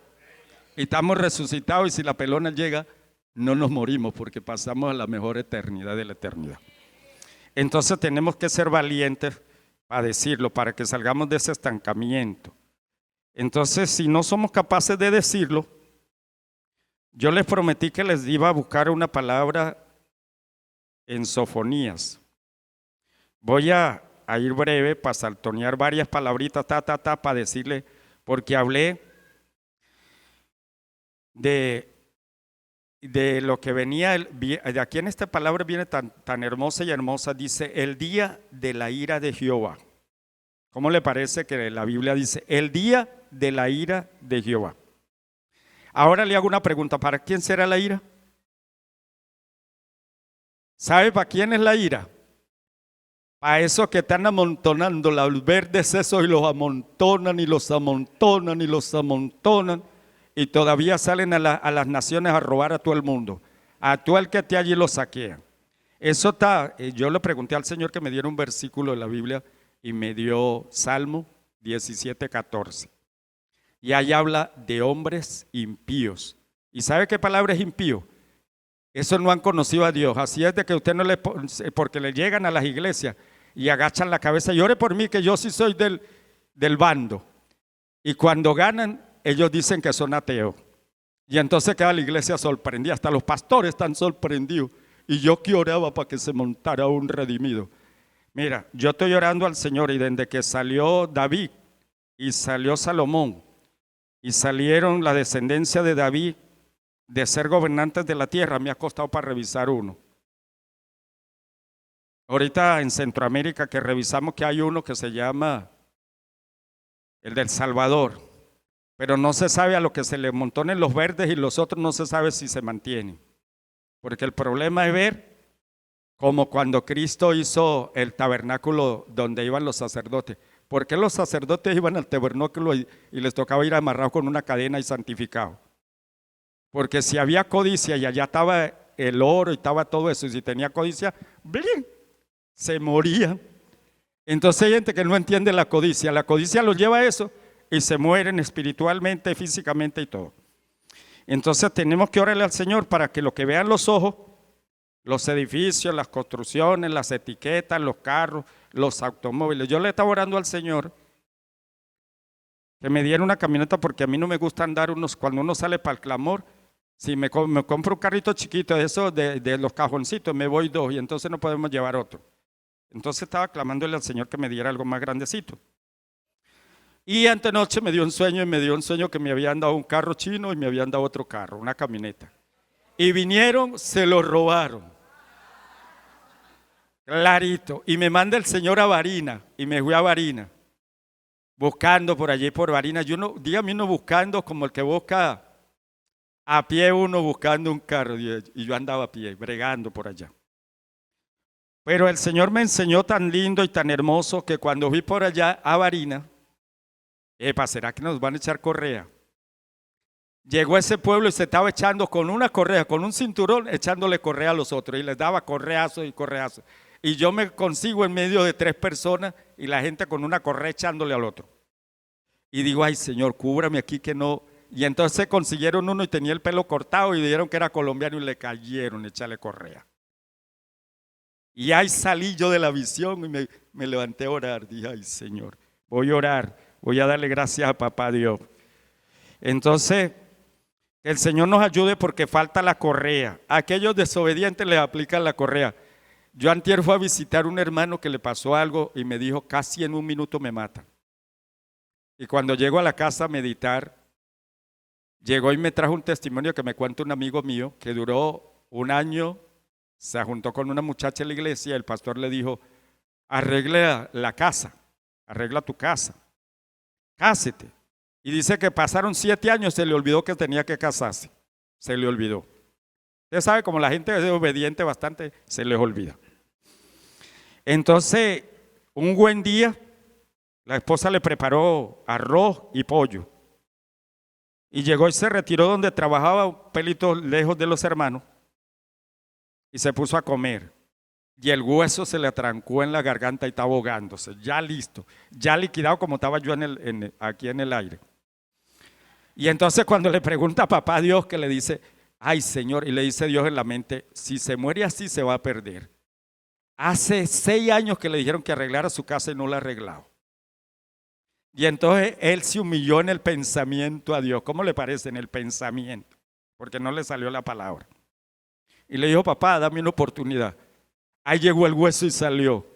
Y estamos resucitados y si la pelona llega, no nos morimos porque pasamos a la mejor eternidad de la eternidad. Entonces tenemos que ser valientes para decirlo, para que salgamos de ese estancamiento. Entonces, si no somos capaces de decirlo, yo les prometí que les iba a buscar una palabra en Sofonías. Voy a ir breve para saltonear varias palabritas, para decirle, porque hablé de lo que venía, de aquí en esta palabra viene tan hermosa y hermosa, dice, el día de la ira de Jehová. ¿Cómo le parece que la Biblia dice, el día de la ira de Jehová? Ahora le hago una pregunta, ¿para quién será la ira? ¿Sabe para quién es la ira? Para esos que están amontonando los verdes esos y los amontonan y los amontonan y los amontonan y todavía salen a las naciones a robar a todo el mundo, a todo el que esté allí lo saquean. Eso está, yo le pregunté al Señor que me diera un versículo de la Biblia y me dio Salmo 17:14. Y ahí habla de hombres impíos. ¿Y sabe qué palabra es impío? Eso no han conocido a Dios. Así es de que usted no le, porque le llegan a las iglesias y agachan la cabeza y ore por mí que yo sí soy del bando. Y cuando ganan, ellos dicen que son ateos. Y entonces queda la iglesia sorprendida, hasta los pastores están sorprendidos. Y yo que oraba para que se montara un redimido. Mira, yo estoy orando al Señor y desde que salió David y salió Salomón y salieron la descendencia de David de ser gobernantes de la tierra, me ha costado para revisar uno. Ahorita en Centroamérica que revisamos que hay uno que se llama el del Salvador, pero no se sabe a lo que se le montonen los verdes y los otros no se sabe si se mantienen. Porque el problema es ver como cuando Cristo hizo el tabernáculo donde iban los sacerdotes. ¿Por qué los sacerdotes iban al tabernáculo y les tocaba ir amarrados con una cadena y santificados? Porque si había codicia y allá estaba el oro y estaba todo eso, y si tenía codicia, ¡blin!, se moría. Entonces hay gente que no entiende la codicia los lleva a eso y se mueren espiritualmente, físicamente y todo. Entonces tenemos que orarle al Señor para que lo que vean los ojos, los edificios, las construcciones, las etiquetas, los carros, los automóviles. Yo le estaba orando al Señor que me diera una camioneta porque a mí no me gusta andar cuando uno sale para el clamor. Si me compro un carrito chiquito, eso de los cajoncitos, me voy 2 y entonces no podemos llevar otro. Entonces estaba clamándole al Señor que me diera algo más grandecito. Y antenoche me dio un sueño que me habían dado un carro chino y me habían dado otro carro, una camioneta. Y vinieron, se lo robaron. Clarito. Y me manda el Señor a Barina y me fui a Barina. Buscando por allí, por Barina. Dígame uno buscando como el que busca a pie, uno buscando un carro. Y yo andaba a pie, bregando por allá. Pero el Señor me enseñó tan lindo y tan hermoso que cuando fui por allá a Barina, ¿será que nos van a echar correa? Llegó a ese pueblo y se estaba echando con una correa, con un cinturón, echándole correa a los otros. Y les daba correazos y correazos. Y yo me consigo en medio de 3 personas y la gente con una correa echándole al otro. Y digo, ay Señor, cúbrame aquí que no. Y entonces consiguieron uno y tenía el pelo cortado y dijeron que era colombiano y le cayeron echarle correa. Y ahí salí yo de la visión y me levanté a orar. Dije, ay Señor, voy a orar, voy a darle gracias a papá Dios. Entonces, el Señor nos ayude porque falta la correa. A aquellos desobedientes les aplican la correa. Yo antier fui a visitar a un hermano que le pasó algo y me dijo, casi en 1 minuto me matan. Y cuando llego a la casa a meditar, llegó y me trajo un testimonio que me cuenta un amigo mío que duró 1 año, se juntó con una muchacha en la iglesia y el pastor le dijo, arregla la casa, arregla tu casa, cásate. Y dice que pasaron 7 años, se le olvidó que tenía que casarse, se le olvidó. Usted sabe, como la gente es obediente bastante, se les olvida. Entonces, un buen día, la esposa le preparó arroz y pollo. Y llegó y se retiró donde trabajaba, un pelito lejos de los hermanos, y se puso a comer. Y el hueso se le atrancó en la garganta y estaba ahogándose, ya listo, ya liquidado como estaba yo aquí en el aire. Y entonces cuando le pregunta a papá Dios, que le dice, ay Señor, y le dice Dios en la mente, si se muere así se va a perder. Hace 6 años que le dijeron que arreglara su casa y no la ha arreglado. Y entonces él se humilló en el pensamiento a Dios. ¿Cómo le parece? En el pensamiento, porque no le salió la palabra. Y le dijo, papá, dame una oportunidad. Ahí llegó el hueso y salió.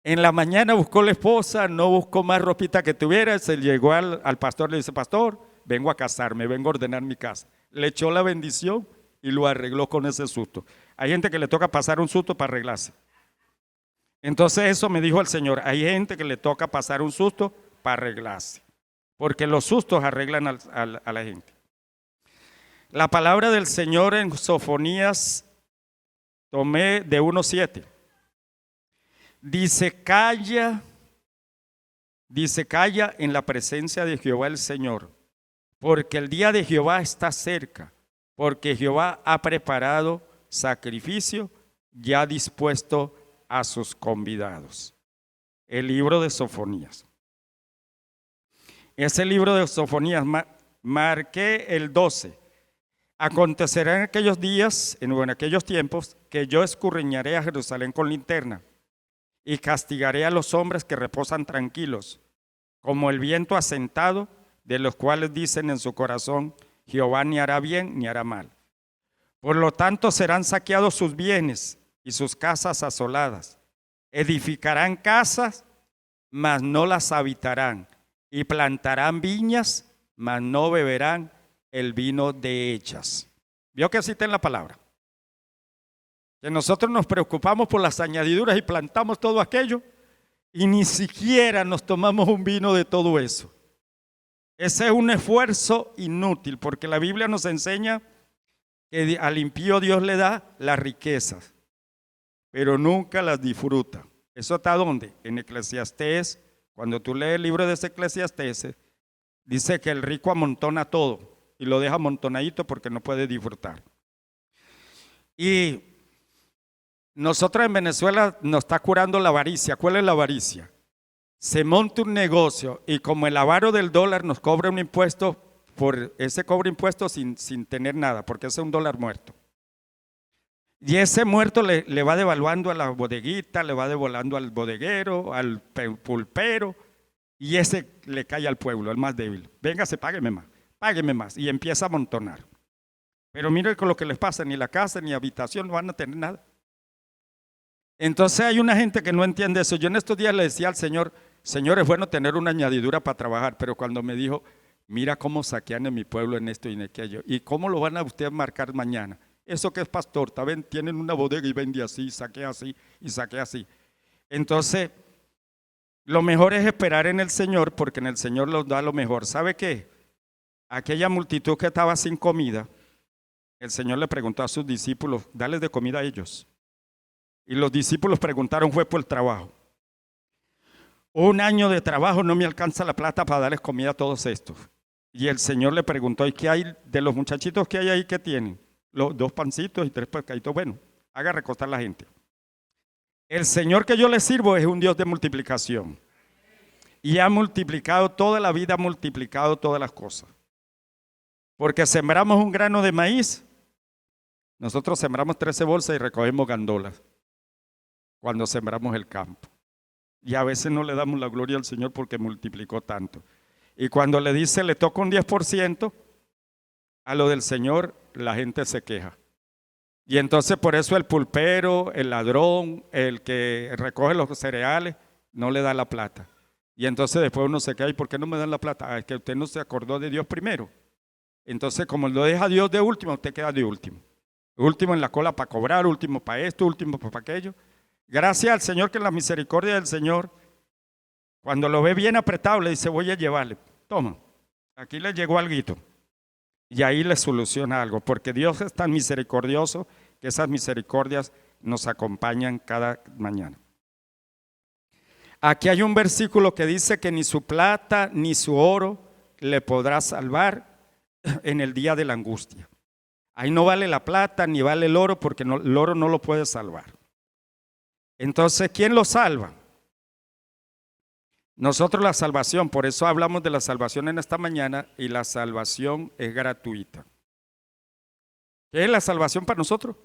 En la mañana buscó la esposa, no buscó más ropita que tuviera, se llegó al pastor, le dice, pastor, vengo a casarme, vengo a ordenar mi casa. Le echó la bendición y lo arregló con ese susto. Hay gente que le toca pasar un susto para arreglarse. Entonces eso me dijo el Señor, hay gente que le toca pasar un susto para arreglarse, porque los sustos arreglan a la gente. La palabra del Señor en Sofonías, tomé de 1:7. Dice, calla en la presencia de Jehová el Señor, porque el día de Jehová está cerca, porque Jehová ha preparado sacrificio, ya dispuesto a sus convidados. El libro de Sofonías. Ese libro de Sofonías, marqué el 12. Acontecerá en aquellos días, en aquellos tiempos, que yo escudriñaré a Jerusalén con linterna y castigaré a los hombres que reposan tranquilos, como el viento asentado, de los cuales dicen en su corazón, Jehová ni hará bien ni hará mal. Por lo tanto serán saqueados sus bienes y sus casas asoladas. Edificarán casas, mas no las habitarán, y plantarán viñas, mas no beberán el vino de ellas. ¿Vio que cita en la palabra? Que nosotros nos preocupamos por las añadiduras y plantamos todo aquello y ni siquiera nos tomamos un vino de todo eso. Ese es un esfuerzo inútil, porque la Biblia nos enseña que al impío Dios le da las riquezas, pero nunca las disfruta. ¿Eso está dónde? En Eclesiastés. Cuando tú lees el libro de ese Eclesiastés, dice que el rico amontona todo y lo deja amontonadito porque no puede disfrutar. Y nosotros en Venezuela nos está curando la avaricia. ¿Cuál es la avaricia? Se monta un negocio y como el avaro del dólar nos cobra un impuesto, por ese cobra impuesto sin tener nada, porque ese es un dólar muerto. Y ese muerto le va devaluando a la bodeguita, le va devaluando al bodeguero, al pulpero, y ese le cae al pueblo, el más débil. Véngase, págueme más, y empieza a amontonar. Pero mire con lo que les pasa, ni la casa ni habitación no van a tener nada. Entonces hay una gente que no entiende eso. Yo en estos días le decía al Señor, Señor, es bueno tener una añadidura para trabajar, pero cuando me dijo, mira cómo saquean en mi pueblo en esto y en aquello, y cómo lo van a ustedes marcar mañana. Eso que es pastor, tienen una bodega y vende así, saquea así y saquea así. Entonces, lo mejor es esperar en el Señor, porque en el Señor nos da lo mejor. ¿Sabe qué? Aquella multitud que estaba sin comida, el Señor le preguntó a sus discípulos, dales de comida a ellos. Y los discípulos preguntaron, fue por el trabajo. 1 año de trabajo no me alcanza la plata para darles comida a todos estos. Y el Señor le preguntó, ¿y qué hay de los muchachitos que hay ahí que tienen? Los 2 pancitos y 3 pescaditos. Bueno, haga recostar la gente. El Señor que yo le sirvo es un Dios de multiplicación. Y ha multiplicado toda la vida, ha multiplicado todas las cosas. Porque sembramos un grano de maíz, nosotros sembramos 13 bolsas y recogemos gandolas cuando sembramos el campo. Y a veces no le damos la gloria al Señor porque multiplicó tanto. Y cuando le dice, le toca un 10%, a lo del Señor la gente se queja. Y entonces por eso el pulpero, el ladrón, el que recoge los cereales, no le da la plata. Y entonces después uno se queda, ¿y por qué no me dan la plata? Es que usted no se acordó de Dios primero. Entonces como lo deja Dios de último, usted queda de último. Último en la cola para cobrar, último para esto, último para aquello. Gracias al Señor que en la misericordia del Señor, cuando lo ve bien apretado, le dice, voy a llevarle. Toma, aquí le llegó alguito. Y ahí le soluciona algo, porque Dios es tan misericordioso que esas misericordias nos acompañan cada mañana. Aquí hay un versículo que dice que ni su plata ni su oro le podrá salvar en el día de la angustia. Ahí no vale la plata ni vale el oro, porque el oro no lo puede salvar. Entonces, ¿quién lo salva? Nosotros la salvación, por eso hablamos de la salvación en esta mañana, y la salvación es gratuita. ¿Qué es la salvación para nosotros?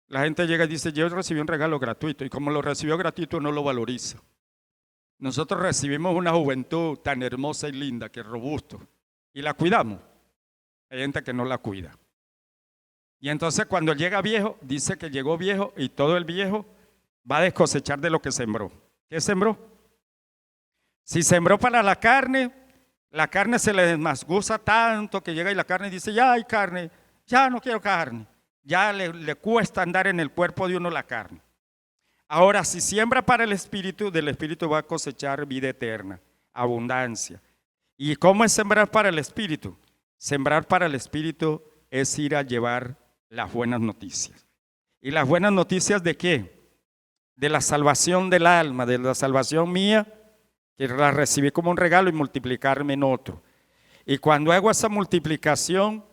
La gente llega y dice, yo recibí un regalo gratuito, y como lo recibió gratuito no lo valoriza. Nosotros recibimos una juventud tan hermosa y linda, que es robusto, y la cuidamos. Hay gente que no la cuida. Y entonces cuando llega viejo, dice que llegó viejo y todo el viejo va a descosechar de lo que sembró. ¿Qué sembró? Si sembró para la carne se le desmasguza tanto que llega y la carne dice, ya hay carne, ya no quiero carne. Ya le cuesta andar en el cuerpo de uno la carne. Ahora, si siembra para el Espíritu, del Espíritu va a cosechar vida eterna, abundancia. ¿Y cómo es sembrar para el Espíritu? Sembrar para el Espíritu es ir a llevar las buenas noticias. ¿Y las buenas noticias de qué? De la salvación del alma, de la salvación mía, que la recibí como un regalo, y multiplicarme en otro. Y cuando hago esa multiplicación,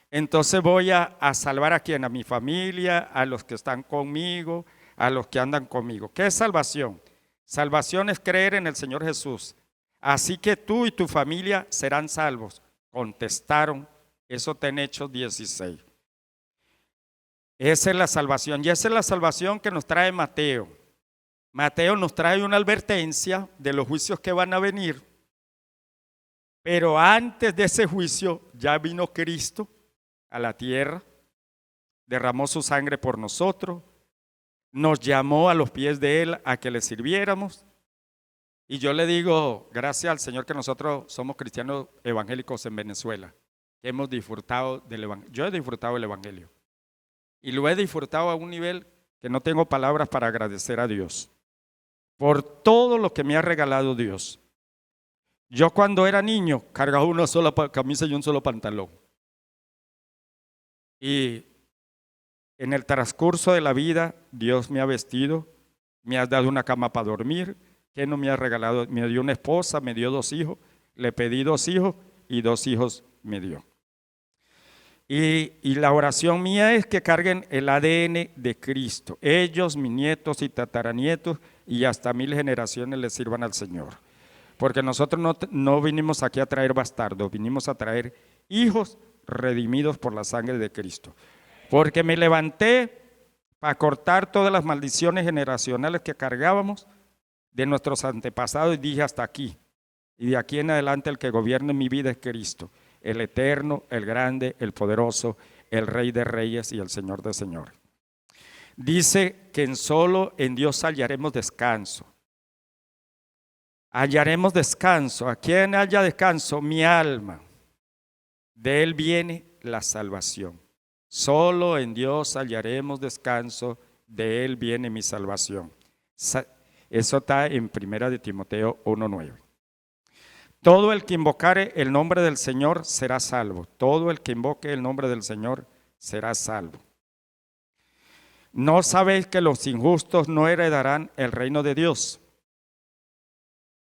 entonces voy a salvar a quién, a mi familia, a los que están conmigo, a los que andan conmigo. ¿Qué es salvación? Salvación es creer en el Señor Jesús. Así que tú y tu familia serán salvos. Contestaron, eso está en Hechos 16. Esa es la salvación, y esa es la salvación que nos trae Mateo. Mateo nos trae una advertencia de los juicios que van a venir, pero antes de ese juicio ya vino Cristo a la tierra, derramó su sangre por nosotros, nos llamó a los pies de Él a que le sirviéramos. Y yo le digo, gracias al Señor que nosotros somos cristianos evangélicos en Venezuela, que hemos disfrutado del evangelio. Yo he disfrutado del evangelio y lo he disfrutado a un nivel que no tengo palabras para agradecer a Dios por todo lo que me ha regalado Dios. Yo cuando era niño cargaba una sola camisa y un solo pantalón. Y en el transcurso de la vida, Dios me ha vestido, me ha dado una cama para dormir. ¿Qué no me ha regalado? Me dio una esposa, me dio 2 hijos, le pedí 2 hijos y 2 hijos me dio. Y la oración mía es que carguen el ADN de Cristo. Ellos, mis nietos y tataranietos y hasta 1000 generaciones les sirvan al Señor. Porque nosotros no vinimos aquí a traer bastardos, vinimos a traer hijos redimidos por la sangre de Cristo. Porque me levanté para cortar todas las maldiciones generacionales que cargábamos de nuestros antepasados y dije hasta aquí. Y de aquí en adelante el que gobierne mi vida es Cristo, el eterno, el grande, el poderoso, el Rey de reyes y el Señor de señores. Dice que solo en Dios hallaremos descanso. Hallaremos descanso. ¿A quién haya descanso? Mi alma. De Él viene la salvación. Solo en Dios hallaremos descanso. De Él viene mi salvación. Eso está en 1 Timoteo 1:9. Todo el que invocare el nombre del Señor será salvo. Todo el que invoque el nombre del Señor será salvo. ¿No sabéis que los injustos no heredarán el reino de Dios?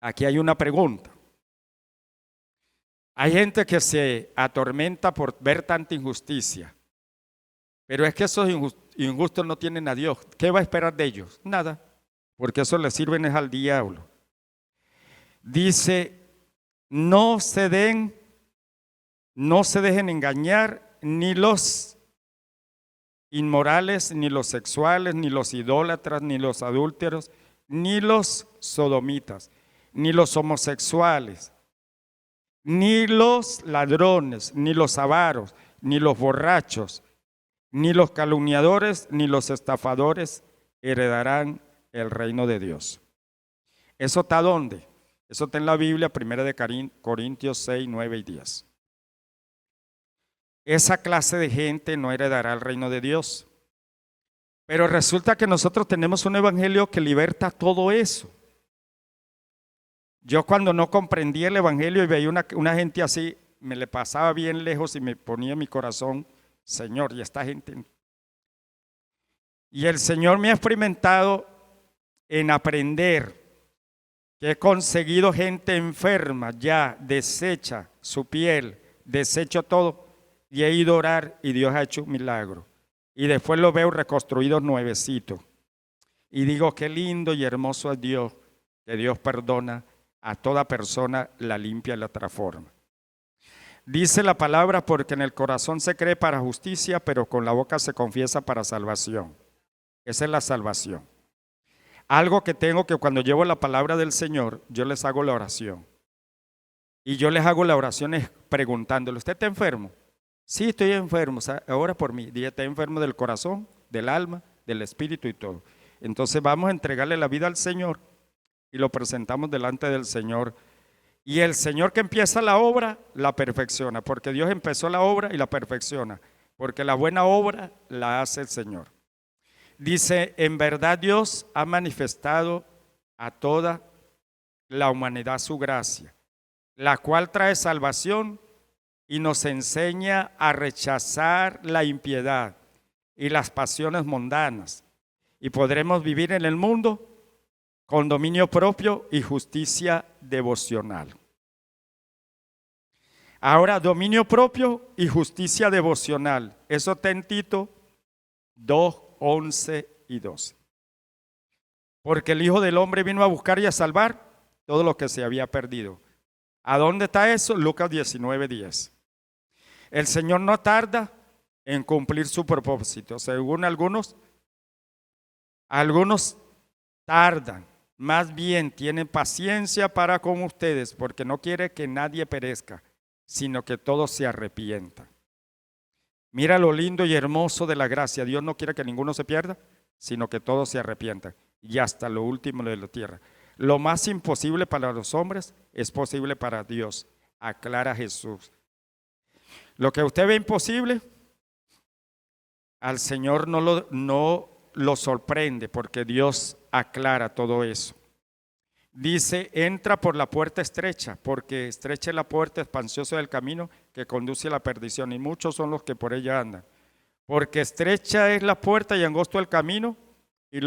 Aquí hay una pregunta. Hay gente que se atormenta por ver tanta injusticia, pero es que esos injustos no tienen a Dios. ¿Qué va a esperar de ellos? Nada, porque eso le sirven es al diablo. Dice, no se dejen engañar ni los inmorales, ni los sexuales, ni los idólatras, ni los adúlteros, ni los sodomitas, ni los homosexuales, ni los ladrones, ni los avaros, ni los borrachos, ni los calumniadores, ni los estafadores heredarán el reino de Dios. ¿Eso está dónde? Eso está en la Biblia, 1 Corintios 6, 9 y 10. Esa clase de gente no heredará el reino de Dios. Pero resulta que nosotros tenemos un evangelio que liberta todo eso. Yo cuando no comprendía el evangelio y veía una gente así, me le pasaba bien lejos y me ponía en mi corazón, Señor, y esta gente. Y el Señor me ha experimentado en aprender que he conseguido gente enferma, ya deshecha su piel, deshecho todo, y he ido a orar y Dios ha hecho un milagro. Y después lo veo reconstruido nuevecito. Y digo, qué lindo y hermoso es Dios, que Dios perdona a toda persona, la limpia y la transforma. Dice la palabra, porque en el corazón se cree para justicia, pero con la boca se confiesa para salvación. Esa es la salvación. Algo que tengo que cuando llevo la palabra del Señor, yo les hago la oración. Y yo les hago la oración preguntándole, ¿usted está enfermo? Sí, estoy enfermo, ora por mí. Dije, está enfermo del corazón, del alma, del espíritu y todo. Entonces vamos a entregarle la vida al Señor y lo presentamos delante del Señor. Y el Señor que empieza la obra, la perfecciona, porque Dios empezó la obra y la perfecciona, porque la buena obra la hace el Señor. Dice, en verdad Dios ha manifestado a toda la humanidad su gracia, la cual trae salvación y nos enseña a rechazar la impiedad y las pasiones mundanas, y podremos vivir en el mundo con dominio propio y justicia devocional. Ahora, dominio propio y justicia devocional. Eso está en Tito 2, 11 y 12. Porque el Hijo del Hombre vino a buscar y a salvar todo lo que se había perdido. ¿A dónde está eso? Lucas 19, 10. El Señor no tarda en cumplir su propósito. Según algunos tardan. Más bien tienen paciencia para con ustedes, porque no quiere que nadie perezca, sino que todos se arrepientan. Mira lo lindo y hermoso de la gracia. Dios no quiere que ninguno se pierda, sino que todos se arrepientan. Y hasta lo último de la tierra. Lo más imposible para los hombres es posible para Dios, aclara Jesús. Lo que usted ve imposible, al Señor no lo sorprende, porque Dios aclara todo eso. Dice, entra por la puerta estrecha, porque estrecha es la puerta, espacioso es el camino que conduce a la perdición, y muchos son los que por ella andan. Porque estrecha es la puerta y angosto el camino, y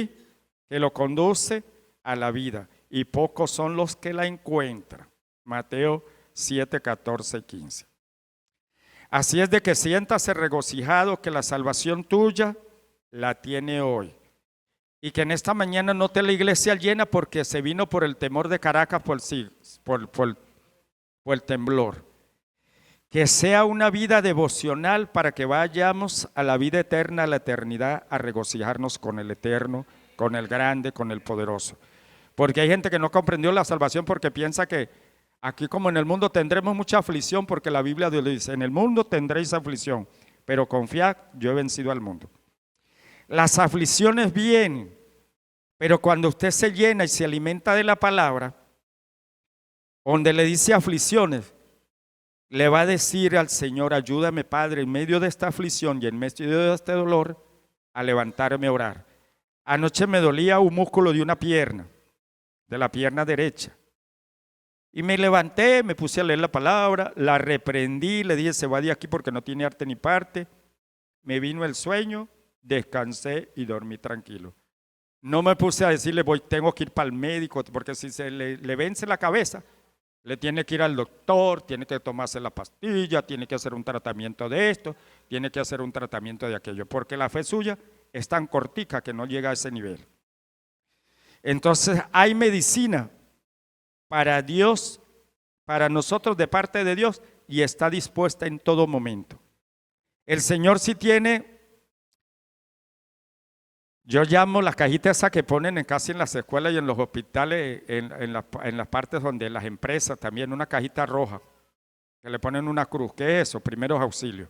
que lo conduce a la vida, y pocos son los que la encuentran. Mateo 7, 14 y 15. Así es de que siéntase regocijado que la salvación tuya la tiene hoy. Y que en esta mañana note la iglesia llena porque se vino por el temor de Caracas, por el temblor. Que sea una vida devocional para que vayamos a la vida eterna, a la eternidad, a regocijarnos con el eterno, con el grande, con el poderoso. Porque hay gente que no comprendió la salvación porque piensa que aquí como en el mundo tendremos mucha aflicción, porque la Biblia dice, en el mundo tendréis aflicción, pero confiad, yo he vencido al mundo. Las aflicciones vienen, pero cuando usted se llena y se alimenta de la palabra, donde le dice aflicciones, le va a decir al Señor, ayúdame Padre, en medio de esta aflicción y en medio de este dolor, a levantarme a orar. Anoche me dolía un músculo de una pierna, de la pierna derecha. Y me levanté, me puse a leer la palabra, la reprendí, le dije, se va de aquí porque no tiene arte ni parte. Me vino el sueño, descansé y dormí tranquilo. No me puse a decirle, tengo que ir para el médico, porque si se le vence la cabeza, le tiene que ir al doctor, tiene que tomarse la pastilla, tiene que hacer un tratamiento de esto, tiene que hacer un tratamiento de aquello, porque la fe suya es tan cortica que no llega a ese nivel. Entonces hay medicina para Dios, para nosotros de parte de Dios, y está dispuesta en todo momento. El Señor sí tiene, yo llamo la cajita esa que ponen casi en las escuelas y en los hospitales, en las partes donde las empresas también, una cajita roja, que le ponen una cruz. ¿Qué es eso? Primeros auxilios.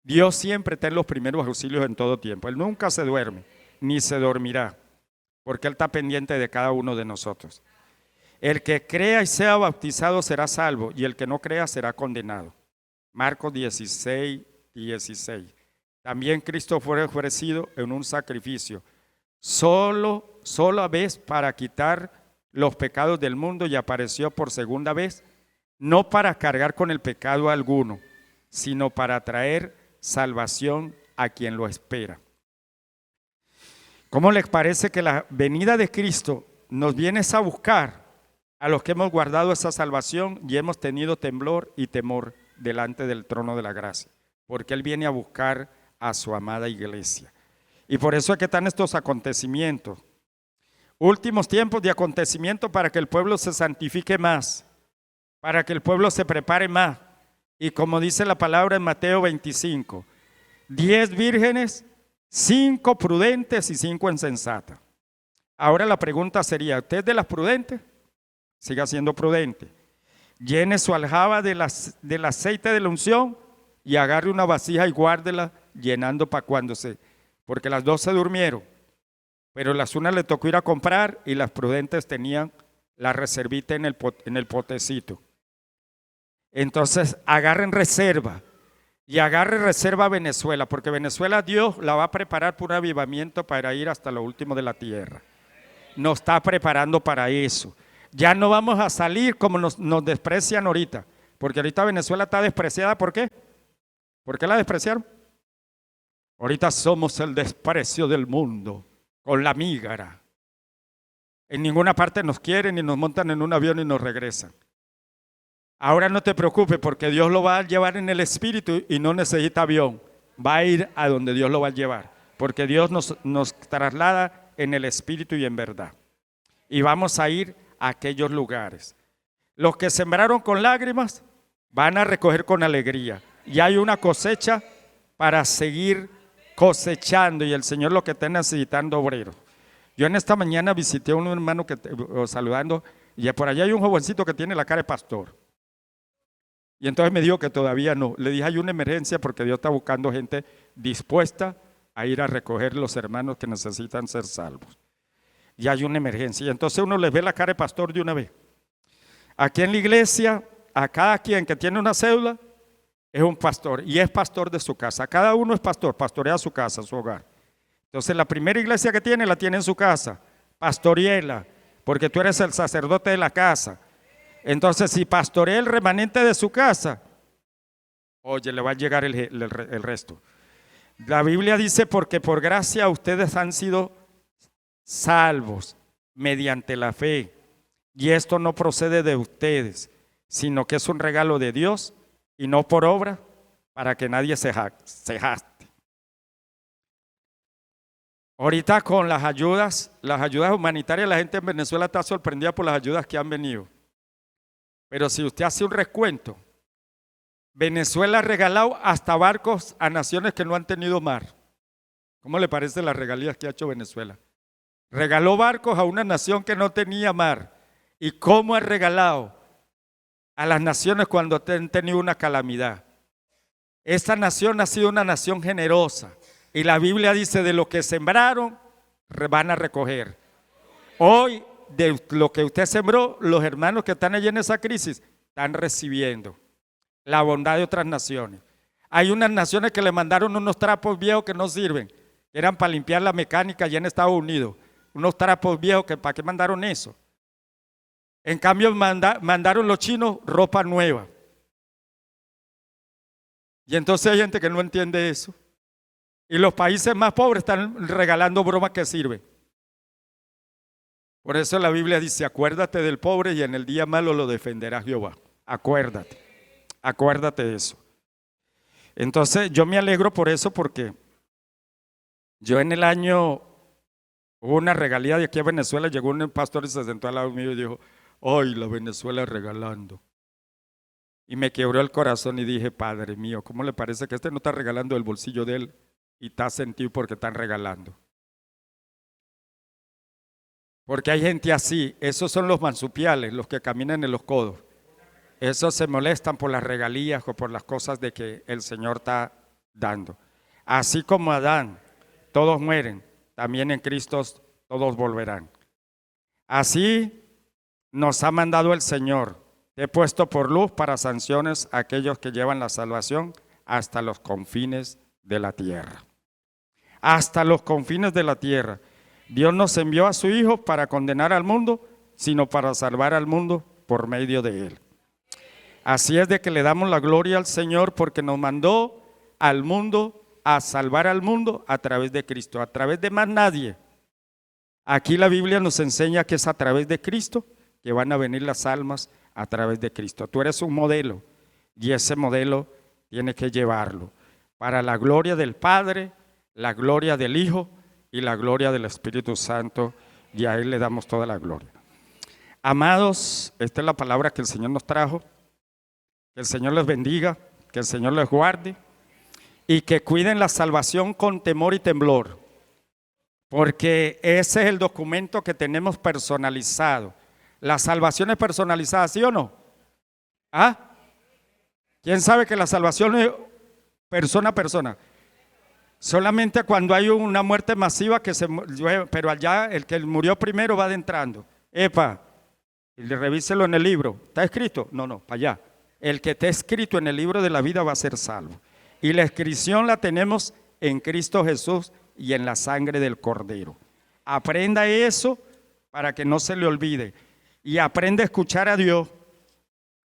Dios siempre está en los primeros auxilios en todo tiempo. Él nunca se duerme, ni se dormirá, porque Él está pendiente de cada uno de nosotros. El que crea y sea bautizado será salvo, y el que no crea será condenado. Marcos 16, 16. También Cristo fue ofrecido en un sacrificio, sola vez para quitar los pecados del mundo, y apareció por segunda vez, no para cargar con el pecado alguno, sino para traer salvación a quien lo espera. ¿Cómo les parece que la venida de Cristo nos viene a buscar a los que hemos guardado esa salvación y hemos tenido temblor y temor delante del trono de la gracia? Porque Él viene a buscar a su amada iglesia. Y por eso es que están estos acontecimientos. Últimos tiempos de acontecimiento para que el pueblo se santifique más, para que el pueblo se prepare más. Y como dice la palabra en Mateo 25, 10 vírgenes, 5 prudentes y 5 insensatas. Ahora la pregunta sería, ¿usted es de las prudentes? Siga siendo prudente. Llene su aljaba del aceite de la unción y agarre una vasija y guárdela llenando para cuando porque las dos se durmieron, pero las unas le tocó ir a comprar y las prudentes tenían la reservita en el potecito. Entonces agarren reserva y agarre reserva a Venezuela, porque Venezuela Dios la va a preparar por un avivamiento para ir hasta lo último de la tierra. Nos está preparando para eso. Ya no vamos a salir como nos desprecian ahorita, porque ahorita Venezuela está despreciada. ¿Por qué? ¿Por qué la despreciaron? Ahorita somos el desprecio del mundo, con la mígara. En ninguna parte nos quieren, ni nos montan en un avión y nos regresan. Ahora no te preocupes, porque Dios lo va a llevar en el espíritu y no necesita avión. Va a ir a donde Dios lo va a llevar, porque Dios nos traslada en el espíritu y en verdad. Y vamos a ir a aquellos lugares. Los que sembraron con lágrimas van a recoger con alegría. Y hay una cosecha para seguir cosechando, y el Señor lo que está necesitando obreros. Yo en esta mañana visité a un hermano saludando, y por allá hay un jovencito que tiene la cara de pastor. Y entonces me dijo que todavía no. Le dije, hay una emergencia porque Dios está buscando gente dispuesta a ir a recoger los hermanos que necesitan ser salvos. Y hay una emergencia. Y entonces uno les ve la cara de pastor de una vez. Aquí en la iglesia, a cada quien que tiene una cédula, es un pastor y es pastor de su casa. Cada uno es pastor, pastorea su casa, su hogar. Entonces la primera iglesia que tiene la tiene en su casa, pastoreela, porque tú eres el sacerdote de la casa. Entonces, si pastorea el remanente de su casa, oye, le va a llegar el resto. La Biblia dice, porque por gracia ustedes han sido salvos mediante la fe. Y esto no procede de ustedes, sino que es un regalo de Dios y no por obra, para que nadie se jacte. Ahorita con las ayudas humanitarias, la gente en Venezuela está sorprendida por las ayudas que han venido. Pero si usted hace un recuento, Venezuela ha regalado hasta barcos a naciones que no han tenido mar. ¿Cómo le parece las regalías que ha hecho Venezuela? Regaló barcos a una nación que no tenía mar. ¿Y cómo ha regalado a las naciones cuando han tenido una calamidad? Esta nación ha sido una nación generosa. Y la Biblia dice, de lo que sembraron, van a recoger. Hoy, de lo que usted sembró, los hermanos que están allí en esa crisis, están recibiendo la bondad de otras naciones. Hay unas naciones que le mandaron unos trapos viejos que no sirven, que eran para limpiar la mecánica allá en Estados Unidos. Unos trapos viejos, que ¿para qué mandaron eso? En cambio, mandaron los chinos ropa nueva. Y entonces hay gente que no entiende eso. Y los países más pobres están regalando bromas que sirven. Por eso la Biblia dice, acuérdate del pobre y en el día malo lo defenderá Jehová. Acuérdate de eso. Entonces yo me alegro por eso, porque yo en el año, hubo una regalía de aquí a Venezuela, llegó un pastor y se sentó al lado mío y dijo, ¡ay, la Venezuela regalando! Y me quebró el corazón y dije, Padre mío, ¿cómo le parece que este no está regalando el bolsillo de él y está sentido porque están regalando? Porque hay gente así, esos son los marsupiales, los que caminan en los codos. Esos se molestan por las regalías o por las cosas de que el Señor está dando. Así como Adán, todos mueren, también en Cristo todos volverán. Así nos ha mandado el Señor. He puesto por luz para sanciones a aquellos que llevan la salvación hasta los confines de la tierra. Hasta los confines de la tierra. Dios nos envió a su Hijo para condenar al mundo, sino para salvar al mundo por medio de Él. Así es de que le damos la gloria al Señor, porque nos mandó al mundo a salvar al mundo a través de Cristo, a través de más nadie. Aquí la Biblia nos enseña que es a través de Cristo que van a venir las almas, a través de Cristo. Tú eres un modelo y ese modelo tiene que llevarlo para la gloria del Padre, la gloria del Hijo y la gloria del Espíritu Santo, y a Él le damos toda la gloria. Amados, esta es la palabra que el Señor nos trajo. Que el Señor les bendiga, que el Señor les guarde y que cuiden la salvación con temor y temblor, porque ese es el documento que tenemos personalizado. La salvación es personalizada, ¿sí o no? ¿Ah? ¿Quién sabe que la salvación es persona a persona? Solamente cuando hay una muerte masiva pero allá el que murió primero va adentrando. Epa, revíselo en el libro. ¿Está escrito? No, para allá. El que esté escrito en el libro de la vida va a ser salvo. Y la inscripción la tenemos en Cristo Jesús y en la sangre del Cordero. Aprenda eso para que no se le olvide. Y aprende a escuchar a Dios,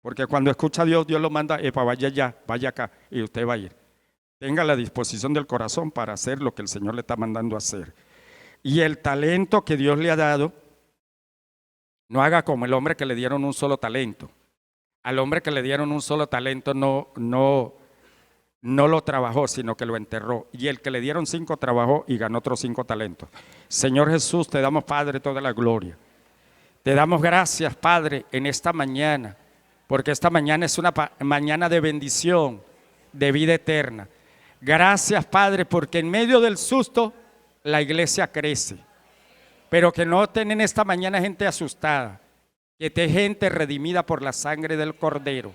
porque cuando escucha a Dios, Dios lo manda, vaya allá, vaya acá, y usted va a ir. Tenga la disposición del corazón para hacer lo que el Señor le está mandando a hacer. Y el talento que Dios le ha dado, no haga como el hombre que le dieron un solo talento. Al hombre que le dieron un solo talento no lo trabajó, sino que lo enterró. Y el que le dieron 5 trabajó y ganó otros 5 talentos. Señor Jesús, te damos, Padre, toda la gloria. Te damos gracias, Padre, en esta mañana, porque esta mañana es una mañana de bendición, de vida eterna. Gracias, Padre, porque en medio del susto la iglesia crece, pero que no tienen esta mañana gente asustada, que esté gente redimida por la sangre del Cordero,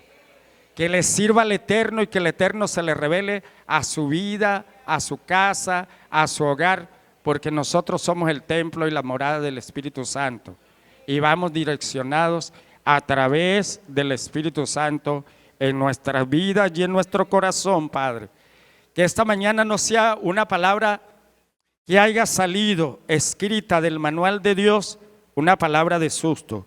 que les sirva al Eterno y que el Eterno se le revele a su vida, a su casa, a su hogar, porque nosotros somos el templo y la morada del Espíritu Santo. Y vamos direccionados a través del Espíritu Santo en nuestras vidas y en nuestro corazón, Padre. Que esta mañana no sea una palabra que haya salido escrita del manual de Dios una palabra de susto,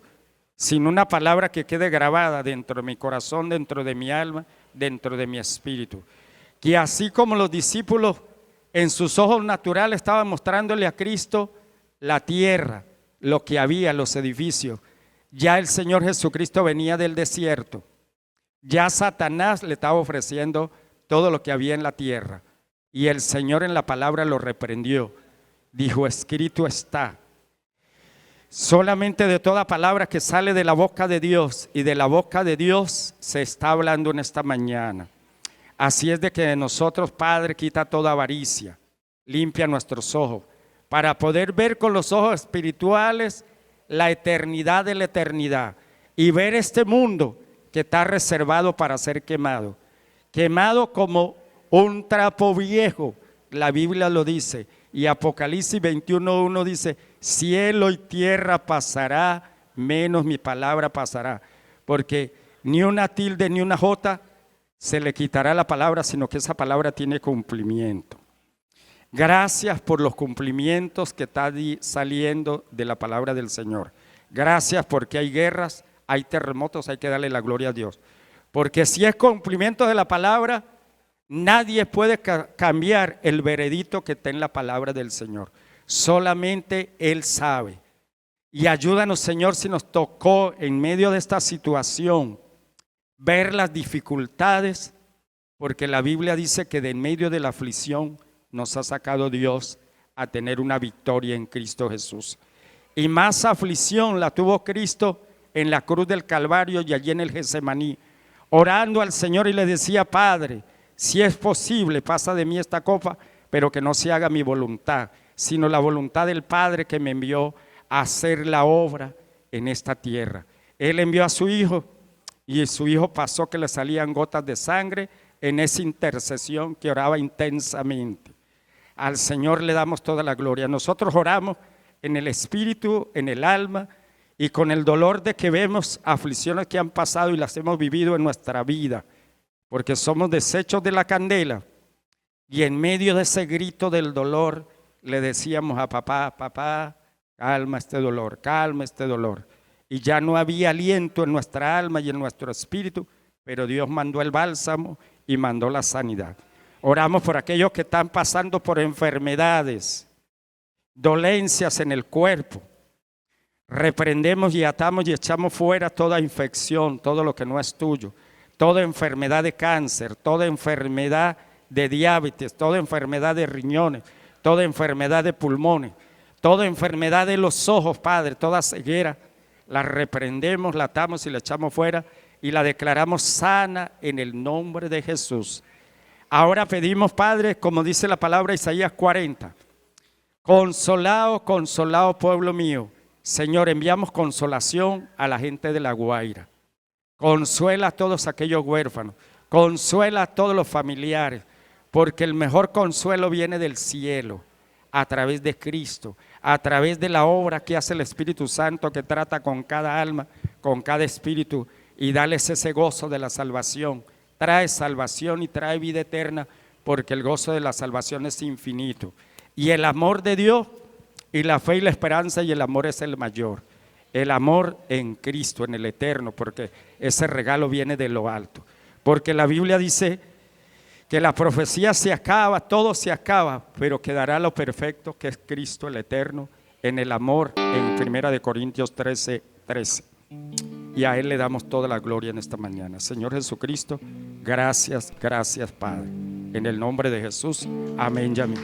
sino una palabra que quede grabada dentro de mi corazón, dentro de mi alma, dentro de mi espíritu. Que así como los discípulos en sus ojos naturales estaban mostrándole a Cristo la tierra, lo que había, los edificios, ya el Señor Jesucristo venía del desierto. Ya Satanás le estaba ofreciendo todo lo que había en la tierra. Y el Señor en la palabra lo reprendió. Dijo, escrito está. Solamente de toda palabra que sale de la boca de Dios y de la boca de Dios se está hablando en esta mañana. Así es de que de nosotros, Padre, quita toda avaricia, limpia nuestros ojos, para poder ver con los ojos espirituales la eternidad de la eternidad y ver este mundo que está reservado para ser quemado. Quemado como un trapo viejo, la Biblia lo dice. Y Apocalipsis 21:1 dice, cielo y tierra pasará, menos mi palabra pasará. Porque ni una tilde ni una jota se le quitará la palabra, sino que esa palabra tiene cumplimiento. Gracias por los cumplimientos que está saliendo de la palabra del Señor. Gracias porque hay guerras, hay terremotos, hay que darle la gloria a Dios. Porque si es cumplimiento de la palabra, nadie puede cambiar el veredicto que está en la palabra del Señor. Solamente Él sabe. Y ayúdanos, Señor, si nos tocó en medio de esta situación ver las dificultades, porque la Biblia dice que de en medio de la aflicción nos ha sacado Dios a tener una victoria en Cristo Jesús. Y más aflicción la tuvo Cristo en la cruz del Calvario y allí en el Getsemaní, orando al Señor y le decía, Padre, si es posible, pasa de mí esta copa, pero que no se haga mi voluntad, sino la voluntad del Padre que me envió a hacer la obra en esta tierra. Él envió a su Hijo y su Hijo pasó que le salían gotas de sangre en esa intercesión que oraba intensamente. Al Señor le damos toda la gloria. Nosotros oramos en el espíritu, en el alma y con el dolor de que vemos aflicciones que han pasado y las hemos vivido en nuestra vida. Porque somos desechos de la candela y en medio de ese grito del dolor le decíamos a papá, papá, calma este dolor, calma este dolor. Y ya no había aliento en nuestra alma y en nuestro espíritu, pero Dios mandó el bálsamo y mandó la sanidad. Oramos por aquellos que están pasando por enfermedades, dolencias en el cuerpo. Reprendemos y atamos y echamos fuera toda infección, todo lo que no es tuyo. Toda enfermedad de cáncer, toda enfermedad de diabetes, toda enfermedad de riñones, toda enfermedad de pulmones, toda enfermedad de los ojos, Padre, toda ceguera, la reprendemos, la atamos y la echamos fuera y la declaramos sana en el nombre de Jesús. Ahora pedimos, Padre, como dice la palabra Isaías 40, consolado, consolado pueblo mío. Señor, enviamos consolación a la gente de La Guaira. Consuela a todos aquellos huérfanos, consuela a todos los familiares, porque el mejor consuelo viene del cielo, a través de Cristo, a través de la obra que hace el Espíritu Santo que trata con cada alma, con cada espíritu y dales ese gozo de la salvación. Trae salvación y trae vida eterna, porque el gozo de la salvación es infinito. Y el amor de Dios y la fe y la esperanza y el amor es el mayor. El amor en Cristo, en el eterno, porque ese regalo viene de lo alto. Porque la Biblia dice que la profecía se acaba, todo se acaba, pero quedará lo perfecto que es Cristo el eterno en el amor, en 1 Corintios 13:13. Y a Él le damos toda la gloria en esta mañana. Señor Jesucristo, gracias, gracias Padre. En el nombre de Jesús, amén y amén.